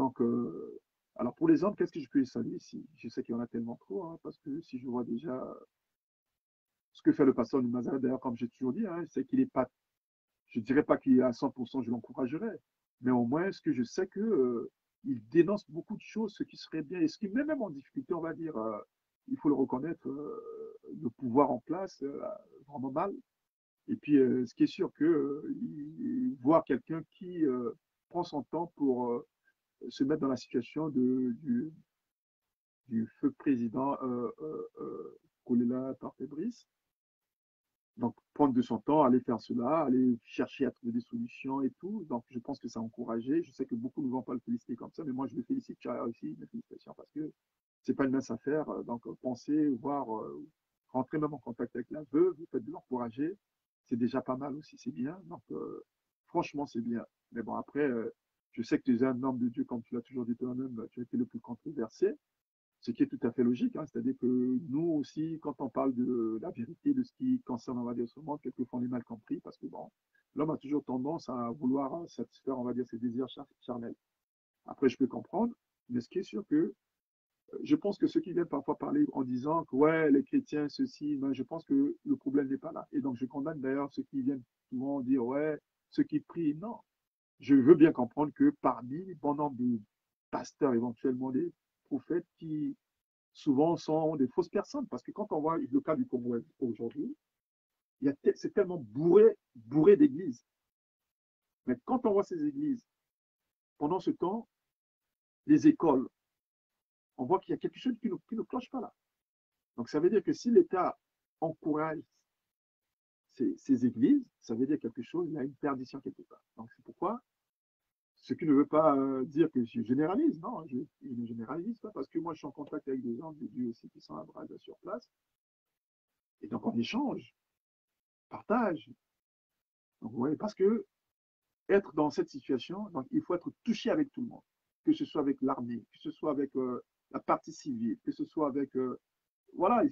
alors pour les hommes, qu'est-ce que je peux saluer ici? Je sais qu'il y en a tellement trop, hein, parce que si je vois déjà ce que fait le pasteur de Nazareth, d'ailleurs, comme j'ai toujours dit, hein, c'est qu'il n'est pas, je ne dirais pas qu'il est à 100%, je l'encouragerais, mais au moins, ce que je sais que il dénonce beaucoup de choses, ce qui serait bien, et ce qui met même en difficulté, on va dire, il faut le reconnaître, le pouvoir en place, vraiment mal. Et puis, ce qui est sûr que voir quelqu'un qui prend son temps pour se mettre dans la situation du feu président Kolela Tartebris. Donc, prendre de son temps, aller faire cela, aller chercher à trouver des solutions et tout. Donc, je pense que ça a encouragé. Je sais que beaucoup ne vont pas le féliciter comme ça, mais moi, je le félicite. Tu as aussi mes félicitations parce que c'est pas une mince affaire. Donc, penser, voir, rentrer même en contact avec la veuve, le fait de l'encourager, c'est déjà pas mal aussi. C'est bien. Donc, franchement, c'est bien. Mais bon, après, je sais que tu es un homme de Dieu, comme tu l'as toujours dit toi-même, tu as été le plus controversé, ce qui est tout à fait logique, hein. C'est-à-dire que nous aussi, quand on parle de la vérité, de ce qui concerne, on va dire, ce monde, quelquefois on est mal compris parce que bon, l'homme a toujours tendance à vouloir satisfaire, on va dire, ses désirs charnels. Après, je peux comprendre, mais ce qui est sûr que je pense que ceux qui viennent parfois parler en disant que ouais, les chrétiens, ceci, ben, je pense que le problème n'est pas là. Et donc, je condamne d'ailleurs ceux qui viennent souvent dire ouais, ceux qui prient, non. Je veux bien comprendre que parmi bon nombre de pasteurs, éventuellement des prophètes qui souvent sont des fausses personnes. Parce que quand on voit le cas du Congo aujourd'hui, c'est tellement bourré d'églises. Mais quand on voit ces églises, pendant ce temps, les écoles, on voit qu'il y a quelque chose qui ne cloche pas là. Donc ça veut dire que si l'État encourage ces églises, ça veut dire quelque chose, il y a une perdition quelque part. Donc c'est pourquoi, ce qui ne veut pas dire que je généralise, non, je ne généralise pas, parce que moi je suis en contact avec des gens de Dieu aussi qui sont à Braga sur place, et donc on échange, partage. Donc vous voyez, parce que être dans cette situation, donc il faut être touché avec tout le monde, que ce soit avec l'armée, que ce soit avec la partie civile, que ce soit avec... voilà,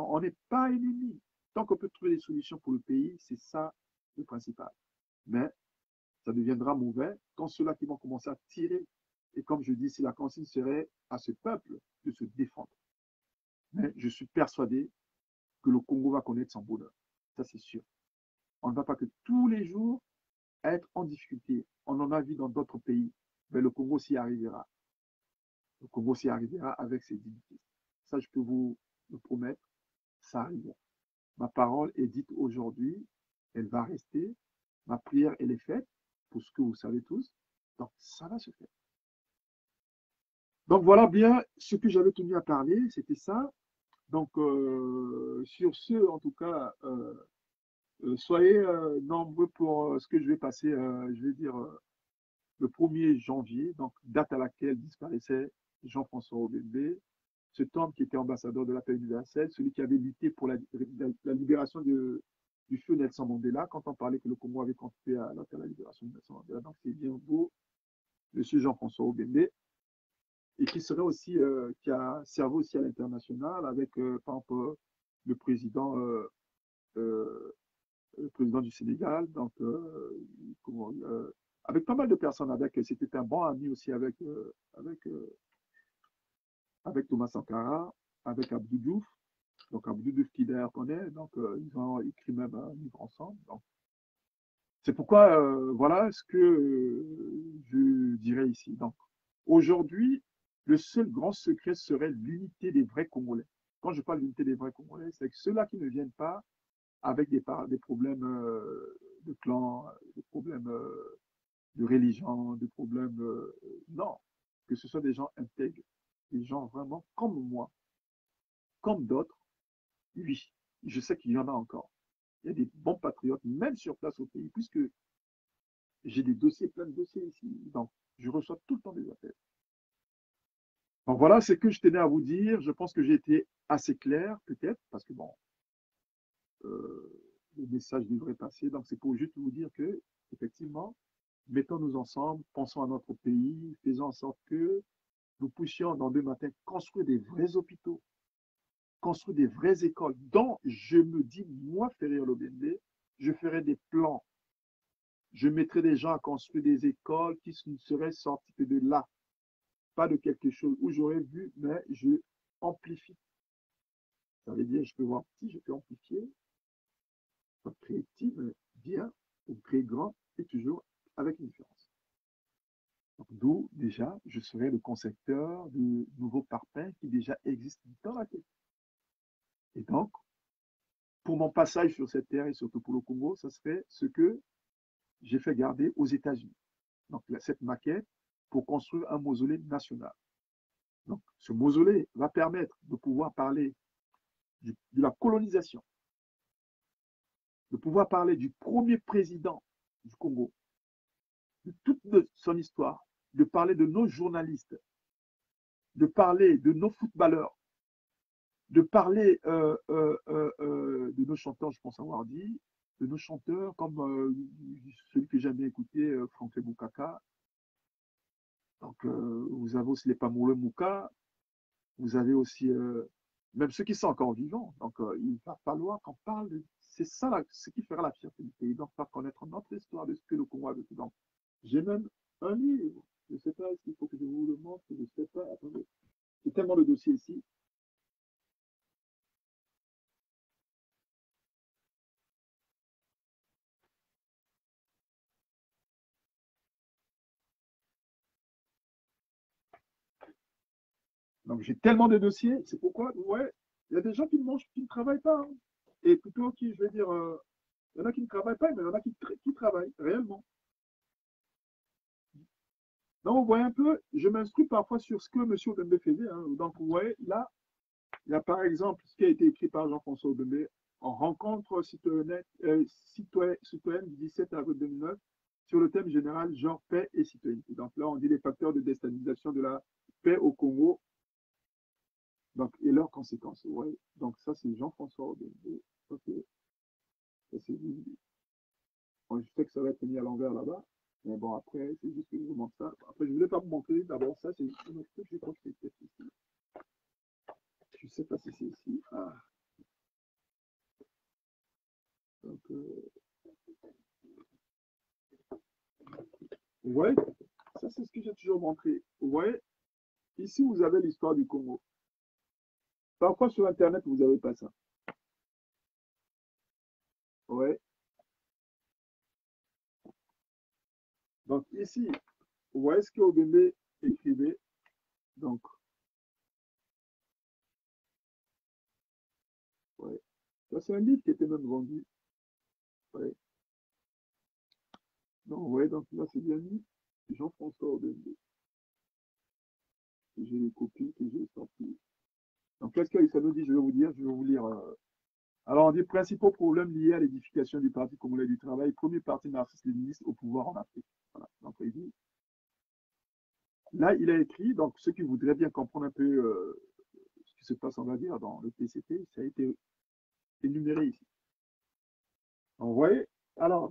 on n'est pas ennemis. Tant qu'on peut trouver des solutions pour le pays, c'est ça le principal. Mais ça deviendra mauvais quand ceux-là qui vont commencer à tirer. Et comme je dis, si la consigne serait à ce peuple de se défendre. Mais je suis persuadé que le Congo va connaître son bonheur. Ça, c'est sûr. On ne va pas que tous les jours être en difficulté. On en a vu dans d'autres pays. mais le Congo s'y arrivera. Le Congo s'y arrivera avec ses dignités. Ça, je peux vous le promettre, ça arrivera. Ma parole est dite aujourd'hui, elle va rester. Ma prière, elle est faite, pour ce que vous savez tous. Donc, ça va se faire. Donc, voilà bien ce que j'avais tenu à parler, c'était ça. Donc, sur ce, en tout cas, soyez nombreux pour ce que je vais passer, je vais dire, le 1er janvier, donc date à laquelle disparaissait Jean-François Obembe, cet homme qui était ambassadeur de la paix universelle, celui qui avait lutté pour la libération du feu Nelson Mandela, quand on parlait que le Congo avait contribué à la libération de Nelson Mandela. Donc, c'est bien beau, monsieur Jean-François Obembe, et qui serait aussi, qui a servi aussi à l'international avec, par exemple, le président, euh, le président du Sénégal, donc comment, avec pas mal de personnes. Avec, c'était un bon ami aussi avec Thomas Sankara, avec Abdou Diouf, donc Abdou Diouf qui d'ailleurs connaît, donc ils ont écrit même un livre ensemble. Donc, c'est pourquoi voilà ce que je dirais ici. Donc aujourd'hui, le seul grand secret serait l'unité des vrais Congolais. Quand je parle d'unité des vrais Congolais, c'est que ceux-là qui ne viennent pas avec des problèmes de clan, des problèmes de religion, des problèmes... non, que ce soit des gens intègres, des gens vraiment comme moi, comme d'autres. Oui, je sais qu'il y en a encore. Il y a des bons patriotes, même sur place au pays, puisque j'ai des dossiers, plein de dossiers ici. Donc, je reçois tout le temps des appels. Donc voilà ce que je tenais à vous dire. Je pense que j'ai été assez clair, peut-être, parce que bon, le message devrait passer. Donc c'est pour juste vous dire que, effectivement, mettons-nous ensemble, pensons à notre pays, faisons en sorte que nous puissions, dans 2 matins, construire des vrais hôpitaux, construire des vraies écoles, dont je me dis, moi, Ferrier Lobende, je ferai des plans. Je mettrai des gens à construire des écoles qui ne seraient sortis que de là, pas de quelque chose où j'aurais vu, mais je amplifie. Ça veut dire, je peux voir petit, je peux amplifier, pas créer petit, mais bien, ou créer grand, et toujours avec une différence. D'où, déjà, je serai le concepteur de nouveaux parpaings qui déjà existent dans la tête. Et donc, pour mon passage sur cette terre et surtout pour le Congo, ça serait ce que j'ai fait garder aux États-Unis. Donc, cette maquette pour construire un mausolée national. Donc, ce mausolée va permettre de pouvoir parler de la colonisation, de pouvoir parler du premier président du Congo, de toute son histoire, de parler de nos journalistes, de parler de nos footballeurs, de parler de nos chanteurs, je pense avoir dit, de nos chanteurs comme celui que j'aime bien écouter, Franck Boukaka. Donc, vous avez aussi les Pamoule Mouka, vous avez aussi même ceux qui sont encore vivants. Donc, il va falloir qu'on parle de... C'est ça ce qui fera la fierté du pays. Donc, faire connaître notre histoire de ce que le Congo a vécu. Donc, j'ai même un livre. Je ne sais pas s'il faut que je vous le montre. Je ne sais pas. Attendez. J'ai tellement de dossiers ici. Donc, j'ai tellement de dossiers. C'est pourquoi, ouais, il y a des gens qui ne mangent, qui ne travaillent pas. Hein. Et plutôt qui, je vais dire, il y en a qui ne travaillent pas, mais il y en a qui travaillent réellement. Donc, vous voyez un peu, je m'instruis parfois sur ce que M. Obembe faisait. Hein. Donc, vous voyez, là, il y a par exemple ce qui a été écrit par Jean-François Obembe en rencontre citoyenne du 17 avril 2009 sur le thème général genre paix et citoyenneté. Donc là, on dit les facteurs de déstabilisation de la paix au Congo donc, et leurs conséquences. Ouais. Donc ça, c'est Jean-François Obembe. Okay. Ça, bon, je sais que ça va être mis à l'envers là-bas. Mais bon, après, c'est juste que je vous montre ça. Après, je ne voulais pas vous montrer. D'abord, ça, c'est un autre truc. Je crois que c'est peut-être ici. Je ne sais pas si c'est ici. Ah. Donc, vous voyez, ça, c'est ce que j'ai toujours montré. Vous voyez, ici, vous avez l'histoire du Congo. Parfois, sur Internet, vous n'avez pas ça. Ouais. Donc, ici, vous voyez ce que Obembe écrivait. Donc, ouais. Ça, c'est un livre qui était même vendu. Ouais. Donc, ouais, donc là, c'est bien mis. Jean-François Obembe. J'ai les copies que j'ai sorties. Donc, qu'est-ce que ça nous dit? Je vais vous dire, je vais vous lire. Alors, on dit principaux problèmes liés à l'édification du Parti congolais du travail, premier parti marxiste-léniniste au pouvoir en Afrique. Voilà. Donc, il dit, là, il a écrit, donc ceux qui voudraient bien comprendre un peu ce qui se passe, on va dire, dans le PCT, ça a été énuméré ici. Donc, vous voyez? Alors,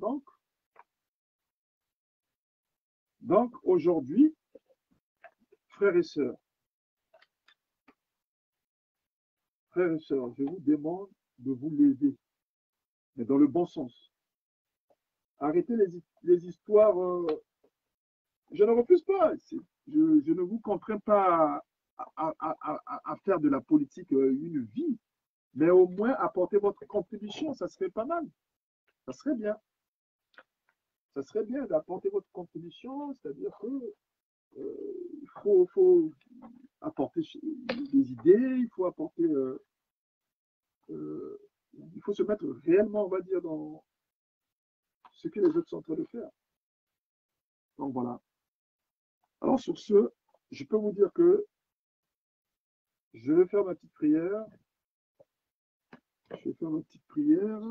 donc aujourd'hui, frères et sœurs, je vous demande de vous lever, mais dans le bon sens. Arrêtez les histoires. Je ne refuse pas. Je ne vous contrains pas à faire de la politique une vie, mais au moins apporter votre contribution, ça serait pas mal. Ça serait bien. Ça serait bien d'apporter votre contribution, c'est-à-dire que il faut apporter des idées, il faut apporter, euh, il faut se mettre réellement, on va dire, dans ce que les autres sont en train de faire. Donc voilà. Alors sur ce, je peux vous dire que je vais faire ma petite prière. Je vais faire ma petite prière.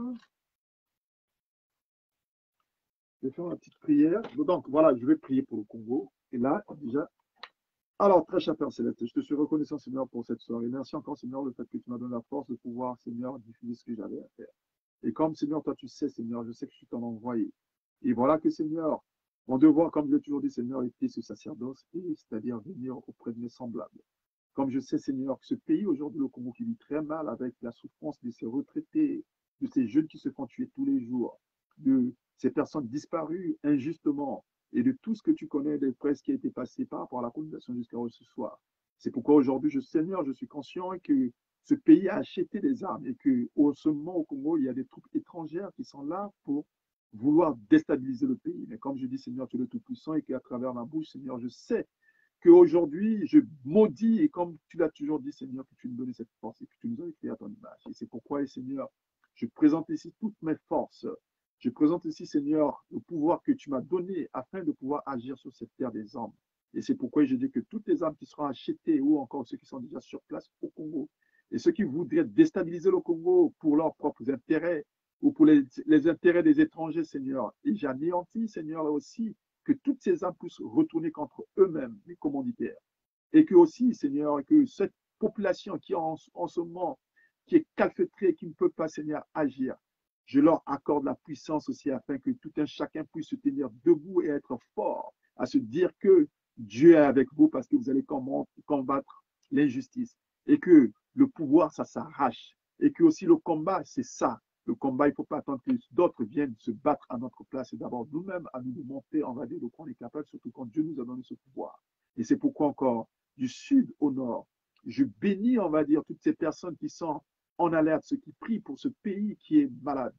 Je vais faire ma petite prière. Donc voilà, je vais prier pour le Congo. Et là, déjà, alors, très cher Père Céleste, je te suis reconnaissant, Seigneur, pour cette soirée. Merci encore, Seigneur, le fait que tu m'as donné la force de pouvoir, Seigneur, diffuser ce que j'avais à faire. Et comme, Seigneur, toi, tu sais, Seigneur, je sais que je suis ton envoyé. Et voilà que, Seigneur, mon devoir, comme je l'ai toujours dit, Seigneur, était ce sacerdoce, c'est-à-dire venir auprès de mes semblables. Comme je sais, Seigneur, que ce pays, aujourd'hui, le Congo, qui vit très mal avec la souffrance de ces retraités, de ces jeunes qui se font tuer tous les jours, de ces personnes disparues injustement, et de tout ce que tu connais des presses qui a été passé par rapport à la colonisation jusqu'à ce soir. C'est pourquoi aujourd'hui, Seigneur, je suis conscient que ce pays a acheté des armes et qu'au ce moment au Congo, il y a des troupes étrangères qui sont là pour vouloir déstabiliser le pays. Mais comme je dis, Seigneur, tu es le Tout-Puissant et qu'à travers ma bouche, Seigneur, je sais qu'aujourd'hui, je maudis et comme tu l'as toujours dit, Seigneur, que tu nous donnes cette force et que tu nous as créé à ton image. Et c'est pourquoi, Seigneur, je présente ici toutes mes forces. Je présente ici, Seigneur, le pouvoir que tu m'as donné afin de pouvoir agir sur cette terre des hommes. Et c'est pourquoi je dis que toutes les âmes qui seront achetées ou encore ceux qui sont déjà sur place au Congo et ceux qui voudraient déstabiliser le Congo pour leurs propres intérêts ou pour les intérêts des étrangers, Seigneur, et j'anéantis, Seigneur, là aussi, que toutes ces âmes puissent retourner contre eux-mêmes, les commanditaires. Et que aussi, Seigneur, que cette population qui est en ce moment, qui est calfeutrée, qui ne peut pas, Seigneur, agir, je leur accorde la puissance aussi afin que tout un chacun puisse se tenir debout et être fort, à se dire que Dieu est avec vous parce que vous allez combattre l'injustice et que le pouvoir, ça s'arrache et que aussi le combat, c'est ça. Le combat, il ne faut pas attendre que d'autres viennent se battre à notre place. C'est d'abord nous-mêmes à nous montrer, on va dire, de quoi on est capable, surtout quand Dieu nous a donné ce pouvoir. Et c'est pourquoi encore, du sud au nord, je bénis, on va dire, toutes ces personnes qui sont en alerte, ceux qui prient pour ce pays qui est malade.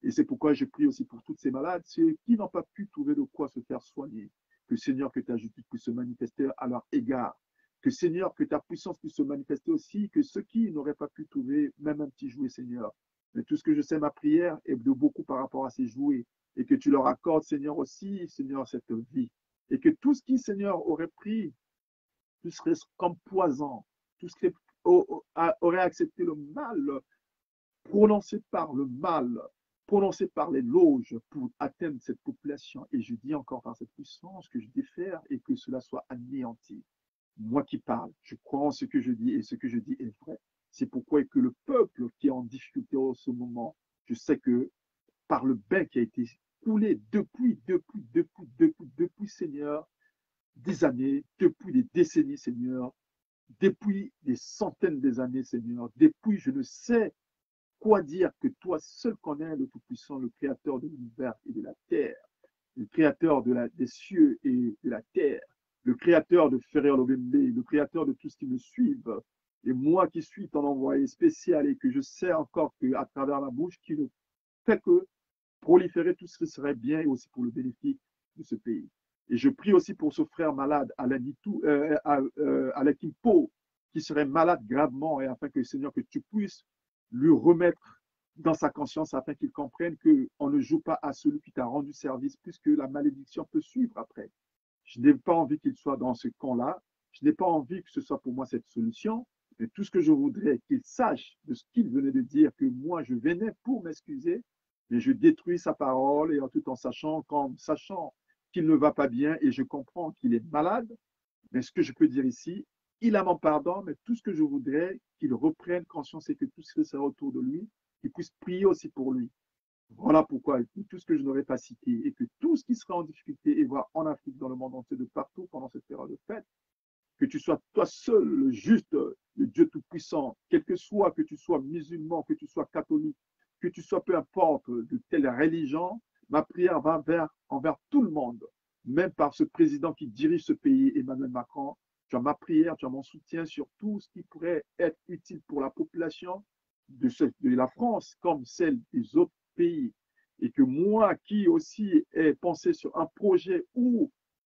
Et c'est pourquoi je prie aussi pour toutes ces malades, ceux qui n'ont pas pu trouver de quoi se faire soigner. Que Seigneur, que ta justice puisse se manifester à leur égard. Que Seigneur, que ta puissance puisse se manifester aussi, que ceux qui n'auraient pas pu trouver même un petit jouet, Seigneur. Mais tout ce que je sais, ma prière est de beaucoup par rapport à ces jouets. Et que tu leur accordes, Seigneur, aussi, Seigneur, cette vie. Et que tout ce qui, Seigneur, aurait pris, tout serait comme poison, tout ce qui aurait accepté le mal, prononcé par le mal, prononcé par les loges pour atteindre cette population. Et je dis encore par cette puissance que je défère et que cela soit anéanti. Moi qui parle, je crois en ce que je dis et ce que je dis est vrai. C'est pourquoi que le peuple qui est en difficulté en ce moment, je sais que par le bain qui a été coulé depuis, Seigneur, des années, depuis des décennies, Seigneur, depuis des centaines des années, Seigneur, depuis je ne sais quoi dire que toi seul connais le Tout-Puissant, le Créateur de l'univers et de la terre, le Créateur des cieux et de la terre, le Créateur de Ferrer Lobembe, le Créateur de tout ce qui me suivent. Et moi qui suis ton envoyé spécial et que je sais encore qu'à travers ma bouche, qui ne fait que proliférer tout ce qui serait bien et aussi pour le bénéfice de ce pays. Et je prie aussi pour ce frère malade, Alain Kimpo, qui serait malade gravement, et afin que, Seigneur, que tu puisses lui remettre dans sa conscience, afin qu'il comprenne qu'on ne joue pas à celui qui t'a rendu service, puisque la malédiction peut suivre après. Je n'ai pas envie qu'il soit dans ce camp-là. Je n'ai pas envie que ce soit pour moi cette solution. Mais tout ce que je voudrais qu'il sache de ce qu'il venait de dire, que moi, je venais pour m'excuser, mais je détruis sa parole et en tout en sachant qu'il ne va pas bien et je comprends qu'il est malade. Mais ce que je peux dire ici, il a mon pardon, mais tout ce que je voudrais, qu'il reprenne conscience et que tout ce qui sera autour de lui, qu'il puisse prier aussi pour lui. Voilà pourquoi tout ce que je n'aurais pas cité et que tout ce qui sera en difficulté et voire en Afrique, dans le monde entier, de partout pendant cette période de fête, que tu sois toi seul le juste, le Dieu Tout-Puissant, quel que soit, que tu sois musulman, que tu sois catholique, que tu sois peu importe de telle religion, ma prière va envers tout le monde, même par ce président qui dirige ce pays, Emmanuel Macron. Tu as ma prière, tu as mon soutien sur tout ce qui pourrait être utile pour la population de la France comme celle des autres pays. Et que moi qui aussi ai pensé sur un projet où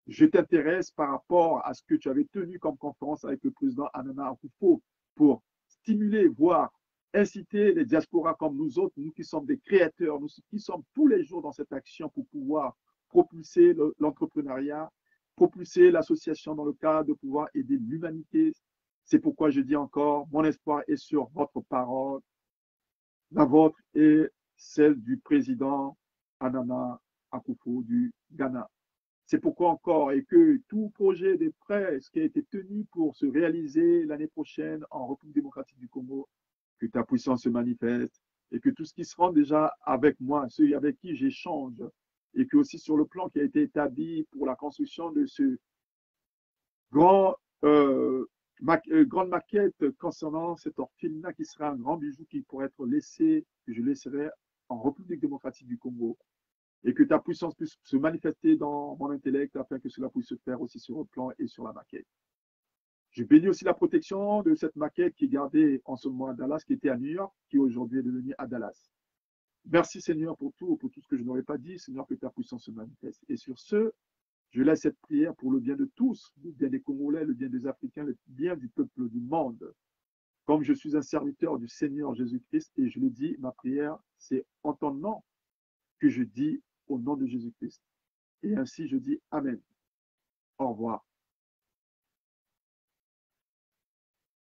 je t'intéresse par rapport à ce que tu avais tenu comme conférence avec le président Nana Akufo pour stimuler, voire inciter les diasporas comme nous autres, nous qui sommes des créateurs, nous qui sommes tous les jours dans cette action pour pouvoir propulser l'entrepreneuriat, propulser l'association dans le cadre de pouvoir aider l'humanité. C'est pourquoi je dis encore, mon espoir est sur votre parole, la vôtre et celle du président Nana Akufo du Ghana. C'est pourquoi encore, et que tout projet des prêts qui a été tenu pour se réaliser l'année prochaine en République démocratique du Congo, que ta puissance se manifeste et que tout ce qui se rend déjà avec moi, ceux avec qui j'échange, et que aussi sur le plan qui a été établi pour la construction de ce grand, grande maquette concernant cet orphelinat qui sera un grand bijou qui pourrait être laissé, que je laisserai en République démocratique du Congo, et que ta puissance puisse se manifester dans mon intellect afin que cela puisse se faire aussi sur le plan et sur la maquette. Je bénis aussi la protection de cette maquette qui est gardée en ce moment à Dallas, qui était à New York, qui aujourd'hui est devenue à Dallas. Merci Seigneur pour tout ce que je n'aurais pas dit, Seigneur, que ta puissance se manifeste. Et sur ce, je laisse cette prière pour le bien de tous, le bien des Congolais, le bien des Africains, le bien du peuple du monde. Comme je suis un serviteur du Seigneur Jésus-Christ, et je le dis, ma prière, c'est en ton nom que je dis au nom de Jésus-Christ. Et ainsi, je dis Amen. Au revoir.